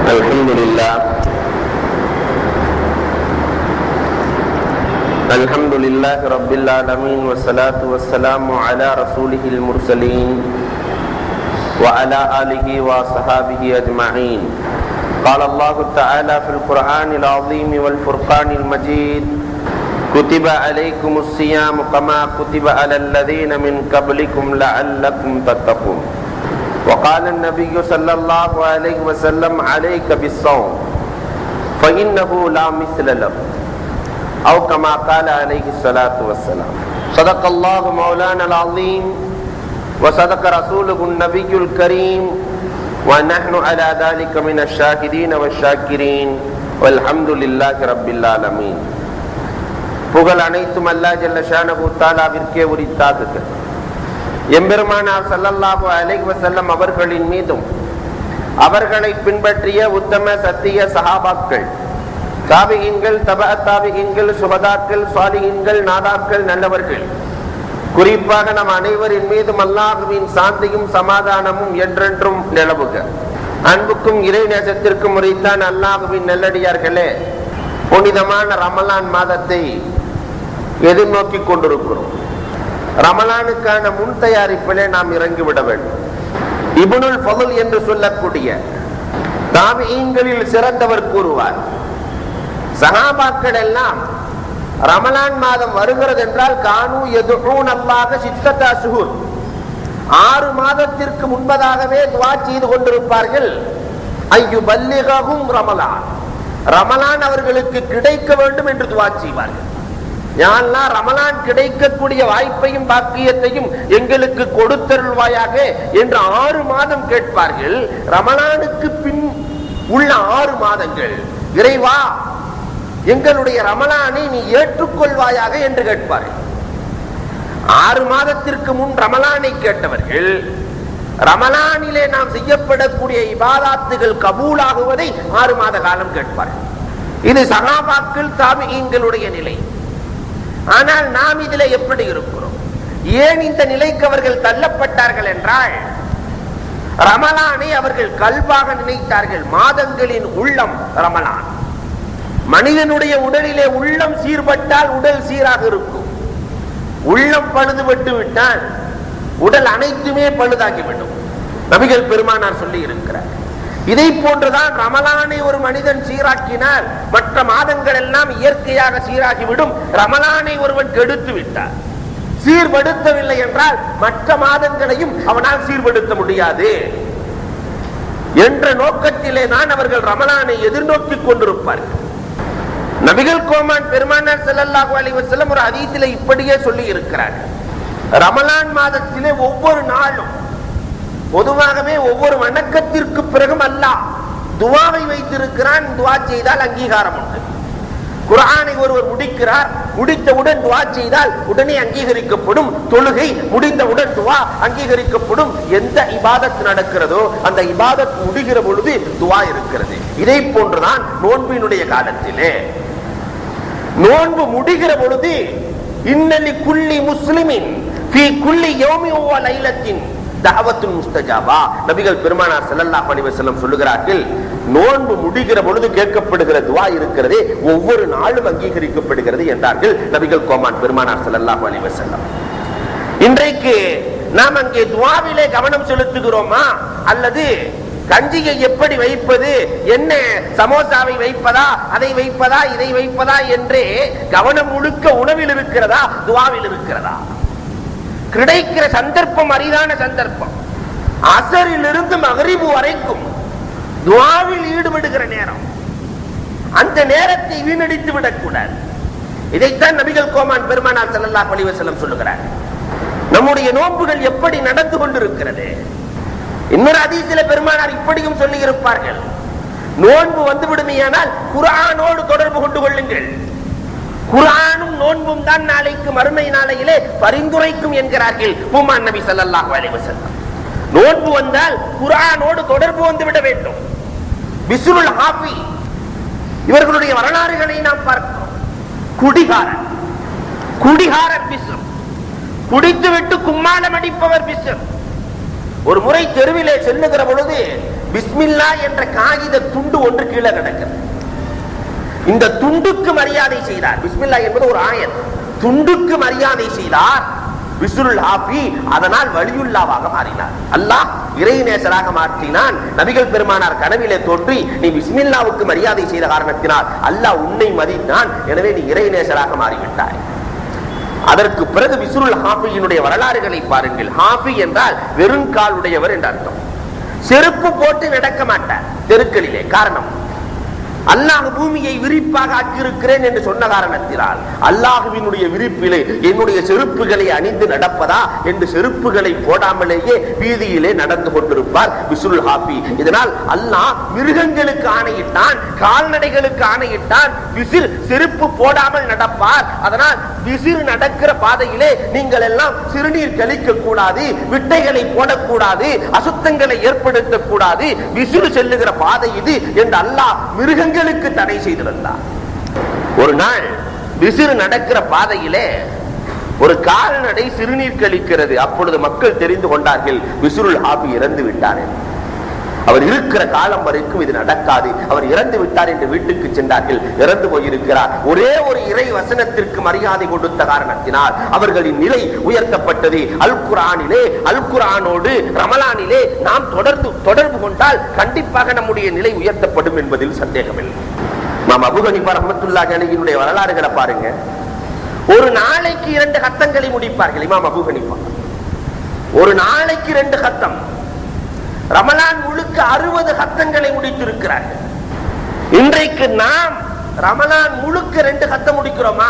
الحمد لله رب العالمين والصلاة والسلام على رسوله المرسلين وعلى آله وصحابه أجمعين. قال الله تعالى في القرآن العظيم والفرقان المجيد: كتب عليكم الصيام كما كتب على الذين من قبلكم لعلكم تتقون. وقال النبي صلى الله عليه وسلم: عليك بالصوم فإنه لا مثل له، أو كما قال عليه الصلاة والسلام. صدق الله مولانا العظيم وصدق رسوله النبي الكريم ونحن على ذلك من الشاهدين والشاكرين والحمد لله رب العالمين. புகழ் அனைத்தும் அல்லாஹ் ஜல்ல ஷானஹு தஆலாவிற்கே உரித்தாகுக. எம்பெருமானார் ஸல்லல்லாஹு அலைஹி வஸல்லம் அவர்களின் மீதும் அவர்களை பின்பற்றிய உத்தம சத்திய சஹாபாக்கள், தாபிஈன்கள், தபஅத் தாபிஈன்கள், சுஹதாக்கள், சாலிஹீன்கள், நாதாக்கள், நல்லவர்கள், குறிப்பாக நம் அனைவரின் மீதும் அல்லாஹ்வின் சாந்தியும் சமாதானமும் என்றென்றும் நிலவுக. அன்புக்கும் இறை நேசத்திற்கும் உரித்தான் அல்லாஹ்வின் நல்லடியார்களே, புனிதமான ரமலான் மாதத்தை எதிர்நோக்கி கொண்டிருக்கிறோம். ரமலானுக்கான முன் தயாரிப்பிலே நாம் இறங்கிவிட வேண்டும். இப்னுல் ஃபதுல் என்று சொல்லக்கூடிய தாபிஈன்களில் சிறந்தவர் கூறுவார், சஹாபாக்கள் எல்லாம் ரமலான் மாதம் வருகிறது என்றால் கானு யதுஊன அல்லாஹ சித்தத அஷ்ஹுர், 6 மாதத்திற்கு முன்பதாகவே துஆ செய்து கொண்டிருப்பார்கள். அய்யுபல்லிகஹும் ரமலான், ரமலான் அவர்களுக்கு கிடைக்க வேண்டும் என்று துஆ செய்வார்கள். யா அல்லாஹ், ரமலான் கிடைக்கக்கூடிய வாய்ப்பையும் பாக்கியத்தையும் எங்களுக்கு கொடுத்தருள்வாயாக என்று 6 மாதம் கேட்பார்கள். ரமலானுக்கு பின் உள்ள 6 மாதங்கள், இறைவா எங்களுடைய ரமலானை நீ ஏற்றுக்கொள்வாயாக என்று கேட்பார்கள். 6 மாதத்திற்கு முன் ரமலானை கேட்டவர்கள் ரமலானிலே நாம் செய்யப்படக்கூடிய இபாதாத்துகள் கபூலாகுவதை 6 மாத காலம் கேட்பார்கள். இது சஹாபாக்கள் தாபிஈன்களுடைய நிலை. ஆனால் நாம் இதிலே எப்படி இருக்கிறோம்? ஏன் இந்த நிலைக்கு அவர்கள் தள்ளப்பட்டார்கள் என்றால், ரமலானை அவர்கள் கல்பாக நினைத்தார்கள். மாதங்களின் உள்ளம் ரமலான். மனிதனுடைய உடலிலே உள்ளம் சீர்பட்டால் உடல் சீராக இருக்கும். உள்ளம் பழுதுபட்டு விட்டால் உடல் அனைத்துமே பழுதாகிவிடும். நபிகள் பெருமானார் சொல்லி இருக்கிறார். இதை போன்றுதான் ரமலானை ஒரு மனிதன் சீராக்கினால் மற்ற மாதங்கள் எல்லாம் இயற்கையாக சீராகிவிடும். ரமலானை ஒருவன் கெடுத்து விட்டார், சீர்படுத்தவில்லை என்றால் மற்ற மாதங்களையும் அவனால் சீர்படுத்த முடியாது என்ற நோக்கத்திலே தான் அவர்கள் ரமலானை எதிர்நோக்கி கொண்டிருப்பார்கள். நபிகள் கோமான் பெருமானார் ஸல்லல்லாஹு அலைஹி வஸல்லம் ஒரு ஹதீஸிலே இப்படியே சொல்லி இருக்கிறார், ரமலான் மாதத்திலே ஒவ்வொரு நாளும், பொதுவாகவே ஒவ்வொரு வணக்கத்திற்கு பிறகும் அல்லாஹ் துஆவை வைத்திருக்கிறான். துஆ செய்தால் அங்கீகாரம் உண்டு. குர்ஆனை ஒருவர் முடிக்கிறார், முடித்தவுடன் துஆ செய்தால் உடனே அங்கீகரிக்கப்படும். தொழுகை முடிந்தவுடன் துஆ அங்கீகரிக்கப்படும். எந்த இபாதத் நடக்கிறதோ அந்த இபாதத் முடிகிற பொழுது துஆ இருக்கிறது. இதை போன்றுதான் நோன்பினுடைய காலத்திலே நோன்பு முடிகிற பொழுது இன்னலி குல்லி முஸ்லிமின் ஃபீ குல்லி யௌமின் வ லைலத்தின் தஅவத்துன் முஸ்தஜாபா. நபிகள் பெருமானார் ஸல்லல்லாஹு அலைஹி வஸல்லம் சொல்லுகிறார்கள், நோன்பு முடிகிற பொழுது கேட்கப்படுகிற துஆ இருக்கிறதே ஒவ்வொரு நாளும் அங்கீகரிக்கப்படுகிறது என்றார்கள் நபிகள் கோமான் பெருமானார் ஸல்லல்லாஹு அலைஹி வஸல்லம். இன்றைக்கு நாம் அங்கே துஆவிலே கவனம் செலுத்துகிறோமா, அல்லது கஞ்சியை எப்படி வைப்பது, என்ன சமோசாவை வைப்பதா, அதை வைப்பதா, இதை வைப்பதா என்றே கவனம் முழுக்க உணவில் இருக்கிறதா, துஆவில் இருக்கிறதா? கிடைக்கிற சந்தர்ப்பம் அரிதான சந்தர்ப்பம். அஸரிலிருந்து மக்ரிப் வரைக்கும் துஆவில் ஈடுபடுகிற நேரம். அந்த நேரத்தை வீணடித்து விடக்கூடாது. இதைத்தான் நபிகள் கோமான் பெருமானார் ஸல்லல்லாஹு அலைஹி வஸல்லம் சொல்லுகிறார். நம்முடைய நோன்புகள் எப்படி நடந்து கொண்டிருக்கிறது? இன்னொரு ஹதீஸிலே பெருமானார் இப்படியும் சொல்லி இருப்பார்கள், நோன்பு வந்து விடுமையானால் குர்ஆனோடு தொடர்பு கொண்டு கொள்ளுங்கள். குர்ஆனும் நோன்பும் தான் நாளைக்கு மறுமை நாளையிலே பரிந்துரைக்கும் என்கிறார்கள் பூமான் நபி ஸல்லல்லாஹு அலைஹி வஸல்லம். நோன்பு வந்தால் குர்ஆனோடு தொடர்பு வந்து விட வேண்டும். பிஸ்ருல் ஹாஃபி இவர்களுடைய வரலாறுகளை நாம் பார்க்கிறோம். குடிகாரர் பிஸ்ர், குடித்துவிட்டு கும்மாளம் அடிப்பவர் பிஸ்ர். ஒரு முறை தெருவிலே செல்லுகிற பொழுது பிஸ்மில்லா என்ற காகித துண்டு ஒன்று கீழே கிடக்கிறது. இந்த துண்டுக்கு மரியாதை செய்தார். பிஸ்மில்லா என்பது ஒரு ஆயத். துண்டுக்கு மரியாதை செய்தார் பிஸ்ருல் ஹாஃபி. அதனால் வலியுல்லாவாக மாறினார். அல்லாஹ் இறைநேசராக மாற்றினான். நபிகள் பெருமானார் கனவிலே தோன்றி, நீ பிஸ்மில்லாவுக்கு மரியாதை செய்த காரணத்தினால் அல்லாஹ் உன்னை மதித்தான், எனவே நீ இறைநேசராக மாறிவிட்டாய். அதற்கு பிறகு பிஸ்ருல் ஹாஃபியினுடைய வரலாறுகளை பாருங்கள். ஹாஃபி என்றால் வெறுங்கால் உடையவர் என்ற அர்த்தம். செருப்பு போட்டு நடக்க மாட்டார் தெருக்களிலே. காரணம், அல்லாஹ் பூமியை விரிப்பாக ஆக்கியிருக்கிறேன் என்று சொன்ன காரணத்தினால் அல்லாஹுவினுடைய விரிப்பிலே என்னுடைய செருப்புகளை அணிந்து நடப்பதா என்று செருப்புகளை போடாமலேயே வீதியிலே நடந்து கொண்டிருப்பார் பிஸ்ருல் ஹாஃபி. இதனால் அல்லாஹ் மிருகங்களுக்கு ஆணையிட்டான், கால்நடைகளுக்கு ஆணையிட்டான், விசிறு செருப்பு போடாமல் நடப்பார். அதனால் விசிறு நடக்கிற பாதையிலே நீங்கள் எல்லாம் சிறுநீர் கழிக்க கூடாது, விட்டைகளை போடக்கூடாது, அசுத்தங்களை ஏற்படுத்தக் கூடாது, விசிறு செல்லுகிற பாதை இது என்று அல்லாஹ் மிருகங்களுக்கு தடை செய்திருந்தார். ஒரு நாள் விசிறு நடக்கிற பாதையிலே ஒரு கால்நடை சிறுநீர் கழிக்கிறது. அப்பொழுது மக்கள் தெரிந்து கொண்டார்கள், பிஸ்ருல் ஹாஃபி இறந்து விட்டார். அவர் இருக்கிற காலம் வரைக்கும் இது நடக்காது, அவர் இறந்து விட்டார் என்று வீட்டுக்கு சென்றார்கள். இறந்து போயிருக்கிறார். ஒரே ஒரு இறை வசனத்திற்கு மரியாதை கொடுத்த காரணத்தினால் அவர்களின் நிலை உயர்த்தப்பட்டது. அல் குர்ஆனிலே, அல் குர்ஆனோடு ரமலானிலே நாம் தொடர்பு கொண்டால் கண்டிப்பாக நம்முடைய நிலை உயர்த்தப்படும் என்பதில் சந்தேகமில்லை. நாம் அபூ ஹனீஃபா ரஹ்மத்துல்லாஹி அலைஹினுடைய வரலாறுகளை பாருங்க. ஒரு நாளைக்கு 2 ஹத்தங்களை முடிப்பார்கள் இமாம் அபூ ஹனீஃபா. ஒரு நாளைக்கு 2 ஹத்தம். ரமலான் முழுக்க 60 ஹத்தங்களை முடித்திருக்கிறார்கள். இன்றைக்கு நாம் ரமலான் முழுக்க 2 ஹத்தம் முடிக்கிறோமா?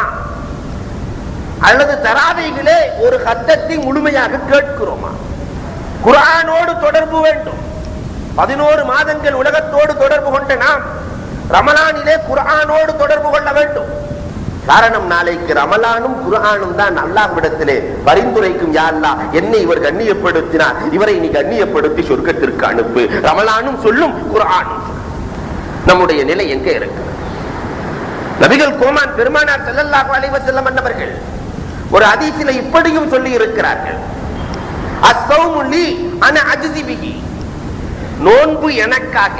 அல்லது தராவீகிலே ஒரு ஹத்தத்தை முழுமையாக கேட்கிறோமா? குர்ஆனோடு தொடர்பு வேண்டும். 11 மாதங்கள் உலகத்தோடு தொடர்பு கொண்ட நாம் ரமலானிலே குர்ஆனோடு தொடர்பு கொள்ள வேண்டும். காரணம், நாளைக்கு ரமலானும் குர்ஆனும் தான் அல்லாஹ்விடத்திலே பரிந்துரைக்கும். யா அல்லாஹ், என்னை இவர் கண்ணியப்படுத்தினார், இவரை நீ கண்ணியப்படுத்தி சொர்க்கத்திற்கு அனுப்பு. ரமலானும் சொல்லும், குர்ஆனும் சொல்லும். நம்முடைய நிலை எங்கே இருக்கு? நபிகள் கோமான் பெருமானார் ஸல்லல்லாஹு அலைஹி வஸல்லம் அன்னவர்கள் ஒரு ஹதீஸிலே இப்படியும் சொல்லி இருக்கிறார்கள், அஸ்ஸௌமு லி அன அஜ்ஸி பிஹி. நோன்பு எனக்காக,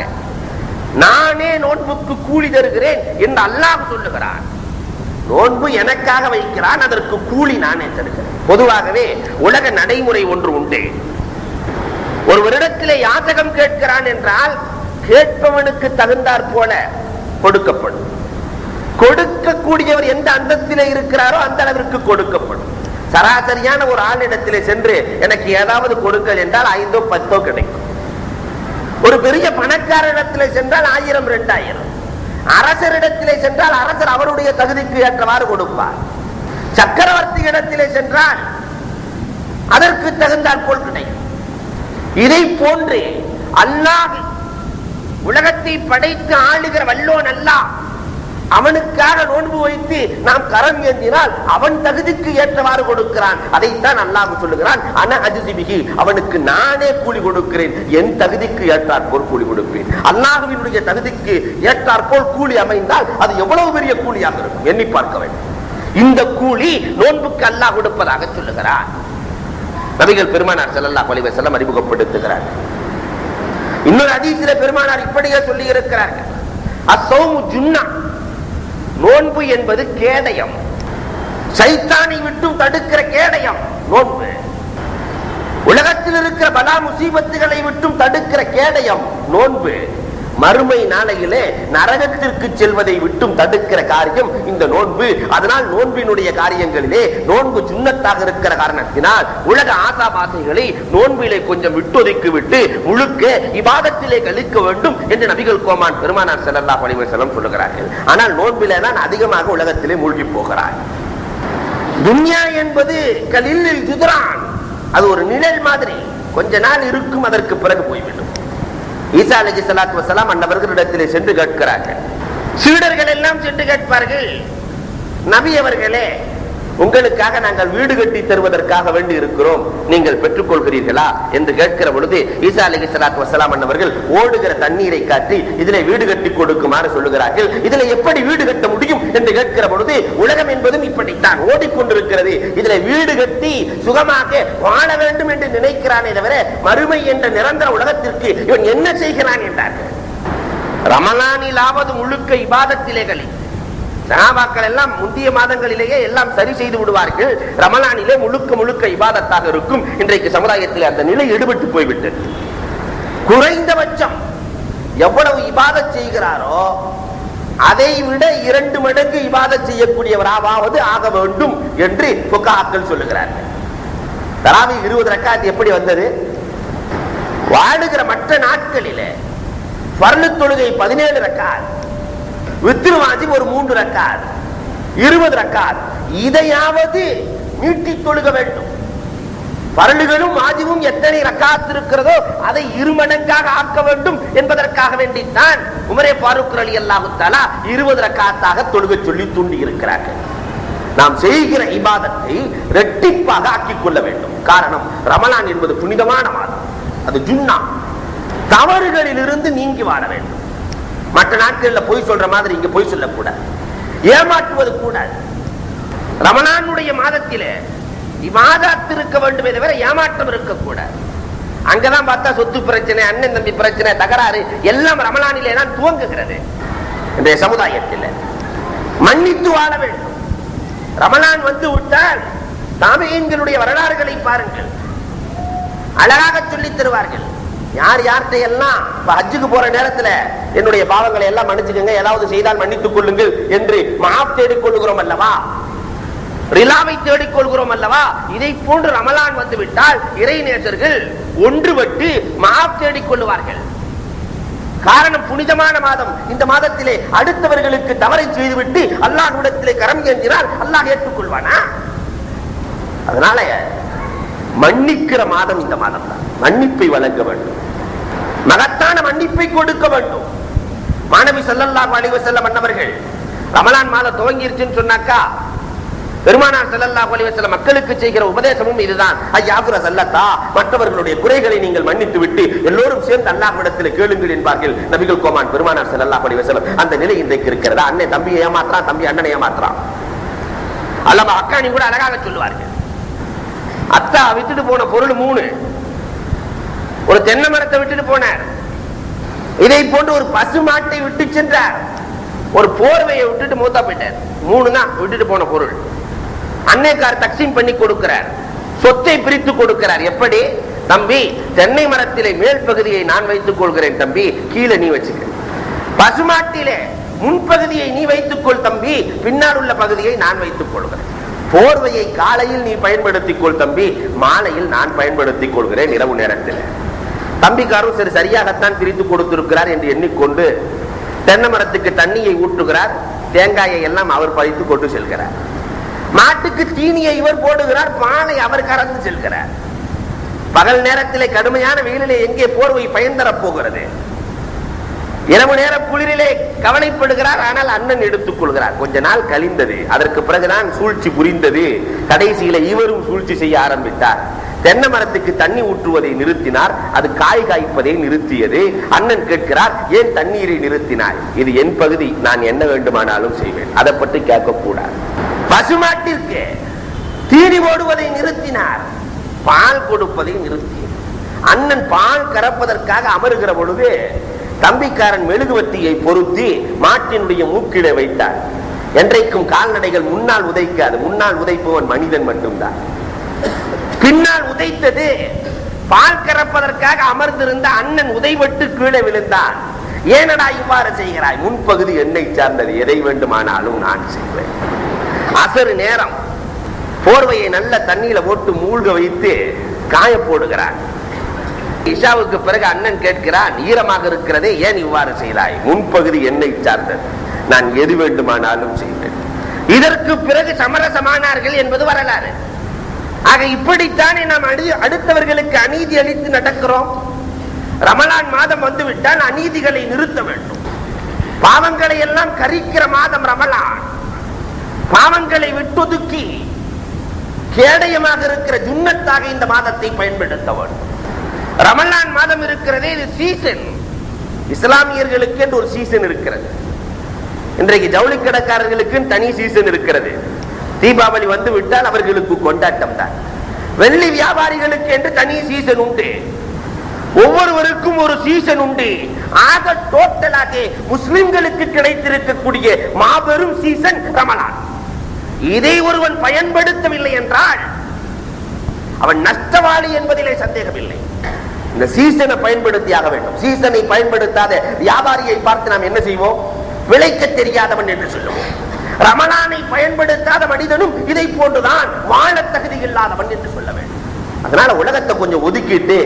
நானே நோன்புக்கு கூலி தருகிறேன் என்று அல்லாஹ் சொல்லுகிறான். நோன்பு எனக்காக வைக்கிறான், அதற்கு கூலி நானே தருகிறேன். பொதுவாகவே உலக நடைமுறை ஒன்று உண்டு. ஒரு வருடத்திலே யாசகம் கேட்கிறான் என்றால் கேட்பவனுக்கு தகுந்தாற் போல கொடுக்கப்படும். கொடுக்கக்கூடியவர் எந்த அந்தத்திலே இருக்கிறாரோ அந்த அளவிற்கு கொடுக்கப்படும். சராசரியான ஒரு ஆளிடத்திலே சென்று எனக்கு ஏதாவது கொடுங்கள் என்றால் 5 or 10 கிடைக்கும். ஒரு பெரிய பணக்காரரிடத்திலே சென்றால் 1000 2000. அரசரிடத்திலே சென்றால் அரசர் அவருடைய தகுதிக்கு ஏற்றவாறு கொடுப்பார். சக்கரவர்த்தி இடத்திலே சென்றால் அதற்கு தகுந்தாற் போல் கிடைக்கும். இதை போன்று அல்லாஹ் உலகத்தை படைத்து ஆளுகிற வல்லோன் அல்லாஹ், அவனுக்காக நோன்பு வைத்து நாம் கரம் ஏந்தினால் அவன் தகுதிக்கு ஏற்றவாறு கொடுக்கிறான். அதைத்தான் அல்லாஹ் சொல்லுகிறான், அன அஜ்ஸி பிஹி. அவனுக்கு நானே கூலி கொடுக்கிறேன், என் தகுதிக்கு ஏற்றாற் போல் கூலி கொடுப்பேன். அல்லாஹ்வினுடைய தகுதிக்கு ஏற்றாற் போல் கூலி அமைந்தால் அது எவ்வளவு பெரிய கூலியாக இருக்கும், எண்ணி பார்க்க வேண்டும். இந்த கூலி நோன்புக்கு அல்லாஹ் கொடுப்பதாக சொல்லுகிறார். நபிகள் பெருமானார் ஸல்லல்லாஹு அலைஹி வஸல்லம் அறிமுகப்படுத்துகிறார். இன்னொரு ஹதீஸிலே பெருமானார் இப்படியே சொல்லி இருக்கிறார்கள், அஸ்ஸௌமு ஜுன்னா. நோன்பு என்பது கேடயம், சைத்தானை விட்டும் தடுக்கிற கேடயம் நோன்பு. உலகத்தில் இருக்கிற பலா முசீபத்துகளை விட்டும் தடுக்கிற கேடயம் நோன்பு. மறுமை நாளையிலே நரகத்திற்கு செல்வதை விட்டும் தடுக்கிற காரியம் இந்த நோன்பு. அதனால் நோன்பினுடைய காரியங்களிலே நோன்பு சுன்னத்தாக இருக்கிற காரணத்தினால் உலக ஆசாபாசைகளை நோன்பிலே கொஞ்சம் விட்டொதுக்கி விட்டு முழுக்க இபாதத்திலே கழிக்க வேண்டும் என்று நபிகள் கோமான் பெருமானார் ஸல்லல்லாஹு அலைஹி வஸல்லம் சொல்லுகிறார்கள். ஆனால் நோன்பிலே தான் அதிகமாக உலகத்திலே மூழ்கி போகிறார். துன்யா என்பது கலில்லில் ஜுத்ரான், அது ஒரு நிழல் மாதிரி, கொஞ்ச நாள் இருக்கும், அதற்கு பிறகு போய்விடும். ஈசா அலைஹிஸ்ஸலாத்து வஸலாம் அன்னவர்களிடத்திலே சென்று கேட்கிறார்கள். சீடர்கள் எல்லாம் சென்று கேட்பார்கள், நபி அவர்களே, உங்களுக்காக நாங்கள் வீடு கட்டி தருவதற்காக வேண்டி இருக்கிறோம், நீங்கள் பெற்றுக் கொள்கிறீர்களா என்று கேட்கிற பொழுது ஈசா அலைஹிஸ்ஸலாத்து வஸ்ஸலாம் அவர்கள் ஓடுகிற தண்ணீரை காட்டி இதிலே வீடு கட்டி கொடுக்குமாறு சொல்லுகிறார்கள். இதில் எப்படி வீடு கட்ட முடியும் என்று கேட்கிற பொழுது உலகம் என்பதும் இப்படித்தான் ஓடிக்கொண்டிருக்கிறது. இதில் வீடு கட்டி சுகமாக வாழ வேண்டும் என்று நினைக்கிறானே தவிர மறுமை என்ற நிரந்தர உலகத்திற்கு இவன் என்ன செய்கிறான் என்றார்கள். ரமலானிலாவது முழுக்க இபாதத்திலே கழி. சஹாபாக்கள் எல்லாம் முந்தைய மாதங்களிலேயே எல்லாம் சரி செய்து விடுவார்கள். ரமலானிலே முழுக்க முழுக்க இபாதத்தாக இருக்கும். இன்றைக்கு சமுதாயத்தில் அந்த நிலை எடுபட்டு போய்விட்டது. குறைந்தபட்சம் எவ்வளவு இபாதத் செய்கிறாரோ அதை விட 2 மடங்கு இபாதத் செய்யக்கூடியவராவது ஆக வேண்டும் என்று ஃபுகஹாக்கள் சொல்லுகிறார்கள். தராவி 20 ரக்காத் எப்படி வந்தது? வாழுகிற மற்ற நாட்களிலே ஃபர்லு தொழுகை 17 ரக்காத், வித்ர் வாஜிப் ஒரு 3 ரக்காத், 20 ரக்காத். இதையாவது நீட்டி தொழுக வேண்டும். பரலுகளும் வாஜிபும் எத்தனை ரக்காத் இருக்கிறதோ அதை 2 மடங்காக ஆக்க வேண்டும் என்பதற்காக வேண்டித்தான் உமரே ஃபாரூக் ரலியல்லாஹு தஆலா 20 ரக்காத்தாக தொழுக சொல்லி தூண்டி இருக்கிறார்கள். நாம் செய்கிற இபாதத்தை இரட்டிப்பாக ஆக்கிக் கொள்ள வேண்டும். காரணம், ரமலான் என்பது புனிதமான மாதம். அது ஜுன்னா, தவறுகளில் இருந்து நீங்கி வாழ வேண்டும். மற்ற நாட்களில் பொய் சொல்ற மாதிரி இங்க பொய் சொல்லக்கூடாது, ஏமாற்றுவது கூடாது. ரமலானுடைய மாதத்திலே இபாதத் இருக்க வேண்டுமே தவிர ஏமாற்றம் இருக்கக்கூடாது. அங்கதான் பார்த்தா சொத்து பிரச்சனை, அண்ணன் தம்பி பிரச்சனை, தகராறு எல்லாம் ரமலானிலே தான் துவங்குகிறது. இன்றைய சமுதாயத்தில் மன்னித்து வாழ வேண்டும். ரமலான் வந்து விட்டால் தாபிஈன்களுடைய வரலாறுகளை பாருங்கள், அழகாக சொல்லி தருவார்கள். யார் யார்கிட்ட எல்லாம் ஹஜ்ஜுக்கு போற நேரத்துல என்னுடைய பாவங்களை எல்லாம் மன்னிச்சுக்கங்க, ஏதாவது செய்தால் மன்னித்துக் கொள்ளுங்கள் என்று மாஃப் தேடிக் கொள்கிறோம் அல்லவா, ரிலாவை தேடிக் கொள்கிறோம் அல்லவா. இதை போன்று ரமலான் வந்து விட்டால் இறைநேசர்கள் ஒன்றுபட்டு மாஃப் தேடிக் கொள்ளுவார்கள். காரணம், புனிதமான மாதம். இந்த மாதத்திலே அடுத்தவர்களுக்கு தவறை செய்துவிட்டு அல்லாஹ்விடத்திலே கரம் ஏந்தினால் அல்லாஹ் ஏற்றுக்கொள்வானா? அதனால மன்னிக்கிற மாதம் இந்த மாதம் தான். மன்னிப்பை வழங்க வேண்டும், மகத்தான மன்னிப்பை கொடுக்க வேண்டும். மாணவி ஸல்லல்லாஹு அலைஹி வஸல்லம் அன்னவர்கள் ரமலான் மாதம் துவங்கிருச்சுன்னு சொன்னாக்கா பெருமானார் ஸல்லல்லாஹு அலைஹி வஸல்லம் மக்களுக்கு செய்கிற உபதேசமும் இதுதான். ஐயாஃபுர ஸல்லத்தா, மற்றவர்களுடைய குறைகளை நீங்கள் மன்னித்து விட்டு எல்லோரும் சேர்ந்து அல்லாஹ்விடத்தில் கேளுங்கள் என்பார்கள் நபிகள் கோமான் பெருமானார் ஸல்லல்லாஹு அலைஹி வஸல்லம். அந்த நிலை இன்றைக்கு இருக்கிறதா? அண்ணன் தம்பியை ஏமாத்துறான், தம்பி அண்ணனை ஏமாத்துறான். அல்லாஹ் அக்கானி கூட அழகாக சொல்லுவார்கள். அத்தா விட்டுட்டு போன பொருள் 3. ஒரு தென்னை மரத்தை விட்டுட்டு போனார். இதை போன்று ஒரு பசு மாட்டை விட்டு சென்றார். ஒரு போர்வையை விட்டுட்டு மூத்தா போயிட்டார். 3 தான் விட்டுட்டு போன பொருள். அன்னைக்கார் தக்சீம் பண்ணி கொடுக்கிறார், சொத்தை பிரித்து கொடுக்கிறார். எப்படி? தம்பி, தென்னை மரத்திலே மேல் பகுதியை நான் வைத்துக் கொள்கிறேன் தம்பி, கீழே நீ வச்சுக்க. பசுமாட்டிலே முன்பகுதியை நீ வைத்துக் கொள் தம்பி, பின்னால் உள்ள பகுதியை நான் வைத்துக் கொள்கிறேன். போர்வையை காலையில் நீ பயன்படுத்திக் கொள் தம்பி, மாலையில் நான் பயன்படுத்திக் கொள்கிறேன் இரவு நேரத்தில். தம்பிக்காரும் சரி சரியாகத்தான் பிரித்து கொடுத்திருக்கிறார் என்று எண்ணிக்கொண்டு தென்னை மரத்துக்கு தண்ணியை ஊற்றுகிறார், தேங்காயை எல்லாம் அவர் பறித்து கொண்டு செல்கிறார். மாட்டுக்கு தீனியை இவர் போடுகிறார், பாலை அவர் கறந்து செல்கிறார். பகல் நேரத்திலே கடுமையான வெயிலிலே எங்கே போர்வை பயன் தரப் போகிறது? இரவு நேர குளிரிலே கவலைப்படுகிறார். ஆனால் அண்ணன் எடுத்துக் கொள்கிறார். கொஞ்ச நாள் கழிந்தது. அதற்கு பிறகுதான் சூழ்ச்சி புரிந்தது. கடைசியில இவரும் சூழ்ச்சி செய்ய ஆரம்பித்தார். தென்னை மரத்துக்கு தண்ணி ஊற்றுவதை நிறுத்தினார், அது காய் காய்ப்பதை நிறுத்தியது. அண்ணன் கேட்கிறார், ஏன் தண்ணீரை நிறுத்தினாய்? இது என் பகுதி, நான் என்ன வேண்டுமானாலும் செய்வேன், அதை பற்றி கேட்கக்கூடாது. பசுமாட்டிற்கு தீனி போடுவதை நிறுத்தினார், பால் கொடுப்பதை நிறுத்தியது. அண்ணன் பால் கறப்பதற்காக அமருகிற பொழுது தம்பிக்காரன் மெழுகுவத்தியை பொருத்தி மாட்டினுடைய மூக்கிலே வைத்தார். என்றைக்கும் கால்நடைகள் முன்னால் உதைக்காது, முன்னால் உதைப்பவன் மனிதன் மட்டும்தான். பின்னால் உதைத்தது. பால் கறப்பதற்காக அமர்ந்திருந்த அண்ணன் உதைவட்டு கீழே விழுந்தான். ஏனடா இவ்வாறு செய்கிறாய்? முன்பகுதி என்னை சார்ந்தது, எதை வேண்டுமானாலும் நான் செய்வேன். அசரு நேரம் போர்வையை நல்ல தண்ணீர போட்டு மூழ்க வைத்து காய போடுகிறான். இஷாவுக்கு பிறகு அண்ணன் கேட்கிறான், ஈரமாக இருக்கிறதே, ஏன் இவ்வாறு செய்தாய்? முன்பகுதி என்னை சார்ந்தது, நான் எது வேண்டுமானாலும் செய்வேன். இதற்கு பிறகு சமரசமானார்கள் என்பது வரலாறு. ஆக இப்படித்தானே நாம் அடுத்தவர்களுக்கு அநீதி அளித்து நடக்கிறோம். ரமலான் மாதம் வந்துவிட்டால் அநீதிகளை நிறுத்த வேண்டும். பாவங்களை எல்லாம் கரிக்கிற மாதம் ரமலான். பாவங்களை விட்டொதுக்கி கேடயமாக இருக்கிற ஜுன்னத்தாக இந்த மாதத்தை பயன்படுத்த வேண்டும். ரமலான் மாதம் இருக்கிறதே, இது சீசன். இஸ்லாமியர்களுக்கு என்று ஒரு சீசன் இருக்கிறது. இன்றைக்கு ஜவுளி கடைக்காரர்களுக்கு தனி சீசன் இருக்கிறது. தீபாவளி வந்து விட்டால் அவர்களுக்கு கொண்டாட்டம் தான். வெள்ளி வியாபாரிகளுக்கு என்று தனி சீசன் உண்டு. ஒவ்வொருவருக்கும் ஒரு சீசன் உண்டு. ஆக டோட்டலாக முஸ்லிம்களுக்கு கிடைத்திருக்கக்கூடிய மாபெரும் சீசன் ரமலான். இதை ஒருவன் பயன்படுத்தவில்லை என்றால் அவன் நஷ்டவாளி என்பதிலே சந்தேகமில்லை. இந்த சீசனை பயன்படுத்தியாக வேண்டும். சீசனை பயன்படுத்தாத வியாபாரியை பார்த்து நாம் என்ன செய்வோம்? விளைக்க தெரியாதவன் என்று சொல்லுவோம். ரமலானை பயன்படுத்தாத மனிதனும் இதை போன்றுதான் வாழ தகுதி இல்லாதவன் என்று சொல்ல வேண்டும். அதனால உலகத்தை கொஞ்சம் ஒதுக்கிட்டு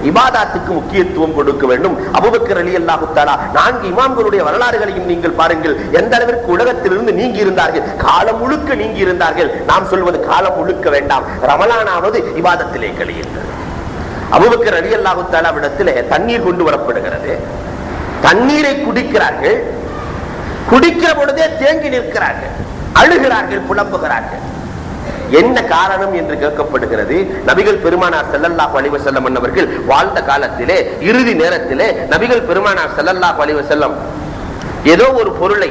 இபாதத்துக்கு முக்கியத்துவம் கொடுக்க வேண்டும். அபூபக்கர் ரலியல்லாஹு தஆலா 4 இமாம்களுடைய வரலாறுகளையும் நீங்கள் பாருங்கள். எந்த அளவிற்கு உலகத்திலிருந்து நீங்கி இருந்தார்கள், காலம் முழுக்க நீங்கி இருந்தார்கள். நாம் சொல்வது காலம் முழுக்க வேண்டாம், ரமலானாவது இபாதத்திலே கழிகின்றது. அபூபக்கர் ரலியல்லாஹு தஆலாவிடத்திலே தண்ணீர் கொண்டு வரப்படுகிறது. தண்ணீரை குடிக்கிறார்கள். குடிக்கிற பொழுதே தேங்கி நிற்கிறார்கள், அழுகிறார்கள், புலம்புகிறார்கள். என்ன காரணம் என்று கேட்கப்படுகிறது. நபிகள் பெருமானார் ஸல்லல்லாஹு அலைஹி வஸல்லம் அவர்கள் வாழ்ந்த காலத்திலே இறுதி நேரத்திலே நபிகள் பெருமானார் ஸல்லல்லாஹு அலைஹி வஸல்லம் ஏதோ ஒரு பொருளை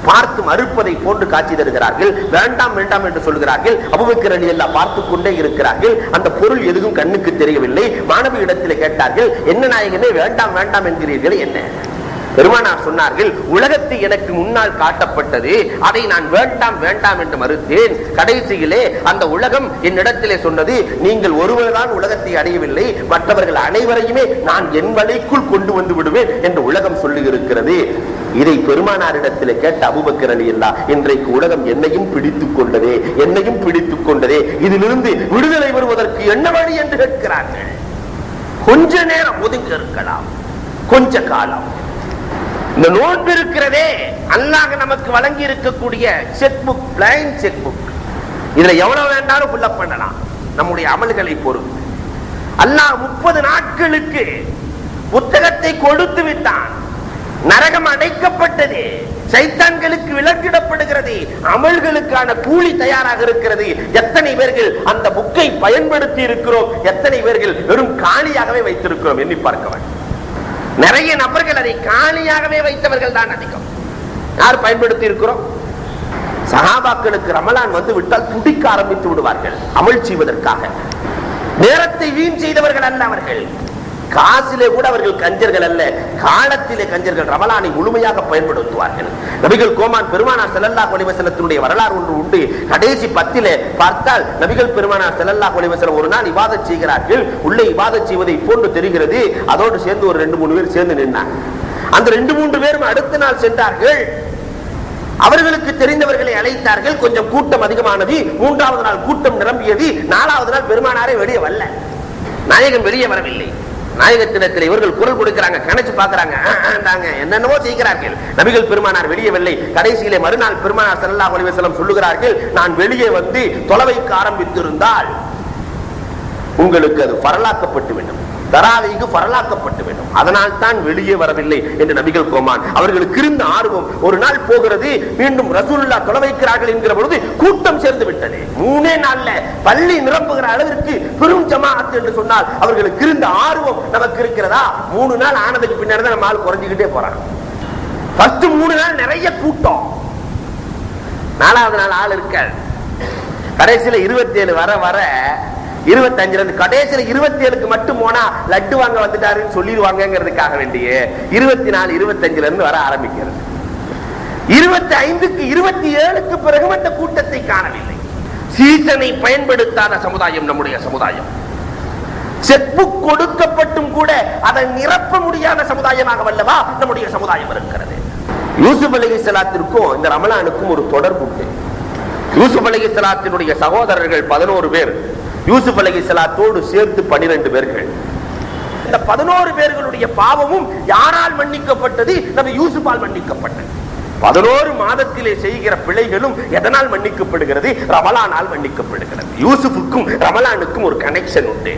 பார்த்து மறுப்பதை போன்று காட்சி தருகிறார்கள். வேண்டாம் வேண்டாம் என்று சொல்கிறார்கள். அபூபக்கர் ரலியல்லாஹு பார்த்து கொண்டே இருக்கிறார்கள். அந்த பொருள் எதுவும் கண்ணுக்கு தெரியவில்லை. மாணவி இடத்திலே கேட்டார்கள், என்ன நாயகமே வேண்டாம் வேண்டாம் என்கிறீர்கள், என்ன? பெருமானார் சொன்னார்கள், உலகத்தை எனக்கு முன்னால் காட்டப்பட்டது, அதை நான் வேண்டாம் வேண்டாம் என்று மறுத்தேன். கடைசியிலே அந்த உலகம் என்னிடத்திலே சொன்னது, நீங்கள் ஒருவர்தான் உலகத்தை அடையவில்லை, மற்றவர்கள் அனைவரையுமே நான் என் வலைக்குள் கொண்டு வந்து விடுவேன் என்று உலகம் சொல்லி இருக்கிறது. இதை பெருமானாரிடத்திலே கேட்ட அபூபக்கர் ரலியல்லாஹு, இன்றைக்கு உலகம் என்னையும் பிடித்துக் கொண்டதே, என்னையும் பிடித்துக் கொண்டதே, இதிலிருந்து விடுதலை பெறுவதற்கு என்ன வழி என்று கேட்கிறார்கள். கொஞ்ச நேரம் ஒதுங்கி இருக்கலாம், கொஞ்ச காலம். இந்த நோன்பு இருக்கிறதே, அல்லாஹ் நமக்கு வழங்கி இருக்கக்கூடிய check book, plain check book. இதுல எவ்வளவு வேண்டாலும் ஃபில் அப் பண்ணலாம், நம்முடைய அமல்களை பொறுத்து. அல்லாஹ் 30 நாட்களுக்கு புத்தகத்தை கொடுத்து விட்டான். நரகம் அடைக்கப்பட்டது, சைத்தான்களுக்கு விலக்கிடப்படுகிறது, அமல்களுக்கான கூலி தயாராக இருக்கிறது. எத்தனை பேர்கள் அந்த புக்கை பயன்படுத்தி இருக்கிறோம், எத்தனை பேர்கள் வெறும் காலியாகவே வைத்திருக்கிறோம், எண்ணி பார்க்க வேண்டும். நிறைய நபர்கள் அதை காலியாகவே வைத்தவர்கள் தான் அதிகம். யார் பயன்படுத்தி இருக்கிறோம்? சஹாபாக்களுக்கு ரமலான் வந்து விட்டால் துடிக்க ஆரம்பித்து விடுவார்கள் அமல் செய்வதற்காக. நேரத்தை வீண் செய்தவர்கள் அல்ல அவர்கள். காசிலே கூட அவர்கள் கஞ்சர்கள் அல்ல, காலத்திலே கஞ்சர்கள். ரமலானை முழுமையாக பயன்படுத்துவார்கள். நபிகள் கோமான் பெருமானார் ஸல்லல்லாஹு அலைஹி வஸல்லத்தினுடைய வரலாறு ஒன்று உண்டு. கடைசி 10 பார்த்தால் நபிகள் பெருமானார் ஸல்லல்லாஹு அலைஹி வஸல்லம் ஒரு நாள் இபாதத் செய்கிறார்கள். உள்ளே இபாதத் செய்வதை போன்று தெரிகிறது. அதோடு சேர்ந்து ஒரு 2-3 பேர் சேர்ந்து நின்றாங்க. அந்த 2-3 பேரும் அடுத்த நாள் சென்றார்கள். அவர்களுக்கு தெரிந்தவர்களை அழைத்தார்கள். கொஞ்சம் கூட்டம் அதிகமானது. 3வது நாள் கூட்டம் நிரம்பியது. 4வது நாள் பெருமானாரே வெளியே வரல, நாயகன் வெளியே வரவில்லை. நாயகத்தினத்தில் இவர்கள் குரல் கொடுக்கிறாங்க, கணச்சு பார்க்கிறாங்க, என்னென்னவோ செய்கிறார்கள். நபிகள் பெருமானார் வெளியே வரலை. கடைசியிலே மறுநாள் பெருமானார் ஸல்லல்லாஹு அலைஹி வஸல்லம் சொல்லுகிறார்கள், நான் வெளியே வந்து தொலைவைக்க ஆரம்பித்திருந்தால் உங்களுக்கு அது பரலாக்கப்பட்டு வேண்டும், தராவீகு பரலாக்கப்பட்டு வேண்டும், அதனால் தான் வெளியே வரவில்லை என்று நபிகள் கோமான். அவர்களுக்கு இருந்த ஆர்வம் ஒரு நாள் போகிறது. மீண்டும் ரசூலுல்லாஹ் தொலை வைக்கிறார்கள் என்கிற பொழுது கூட்டம் சேர்ந்து விட்டது. 3 நாள்ல பள்ளி நிரம்புகிற அளவிற்கு பெரும் ஜமாஅத் என்று சொன்னால் அவர்களுக்கு இருந்த ஆர்வம் நமக்கு இருக்கிறதா? 3 நாள் ஆனதுக்கு பின்னாடி தான் நம்ம ஆள் குறைஞ்சிக்கிட்டே போறாங்க. ஃபர்ஸ்ட் 3 நாள் நிறைய கூட்டம், 4வது நாள் ஆள் இருக்காது. கடைசியில 27 வர வர 25 கடைசியில் 27க்கு மட்டும் போனா லட்டு வாங்க வந்துட்டாருன்னு சொல்லிடுவாங்கிறதுக்காக வேண்டிய 24, 25 வர ஆரம்பிக்கிறது. 25க்கு 27க்கு பிறகு அந்த கூட்டத்தை காணவில்லை. சீசனை பயன்படுத்தாத சமுதாயம் நம்முடைய சமுதாயம். செக்புக் கொடுக்கப்பட்டும் கூட அதை நிரப்ப முடியாத சமுதாயமாக வல்லவா நம்முடைய சமுதாயம் இருக்கிறது. யூசுப் அலைஹிஸ்ஸலாத்திற்கும் இந்த ரமலானுக்கும் ஒரு தொடர்பு உண்டு. யூசுப் அலைஹிஸ்ஸலாத்தினுடைய சகோதரர்கள் 11 பேர், யூசுப் அலைஹிஸ்ஸலாத்தோடு சேர்த்து 12 பேர்கள். இந்த 11 பேர்களுடைய பாவமும் யாரால் மன்னிக்கப்பட்டது? நபி யூசுப்பால் மன்னிக்கப்பட்டது. 11 மாதத்திலே செய்கிற பிழைகளும் எதனால் மன்னிக்கப்படுகிறது? ரமலானால் மன்னிக்கப்படுகிறது. யூசுஃபுக்கும் ரமலானுக்கும் ஒரு கனெக்ஷன் உண்டு.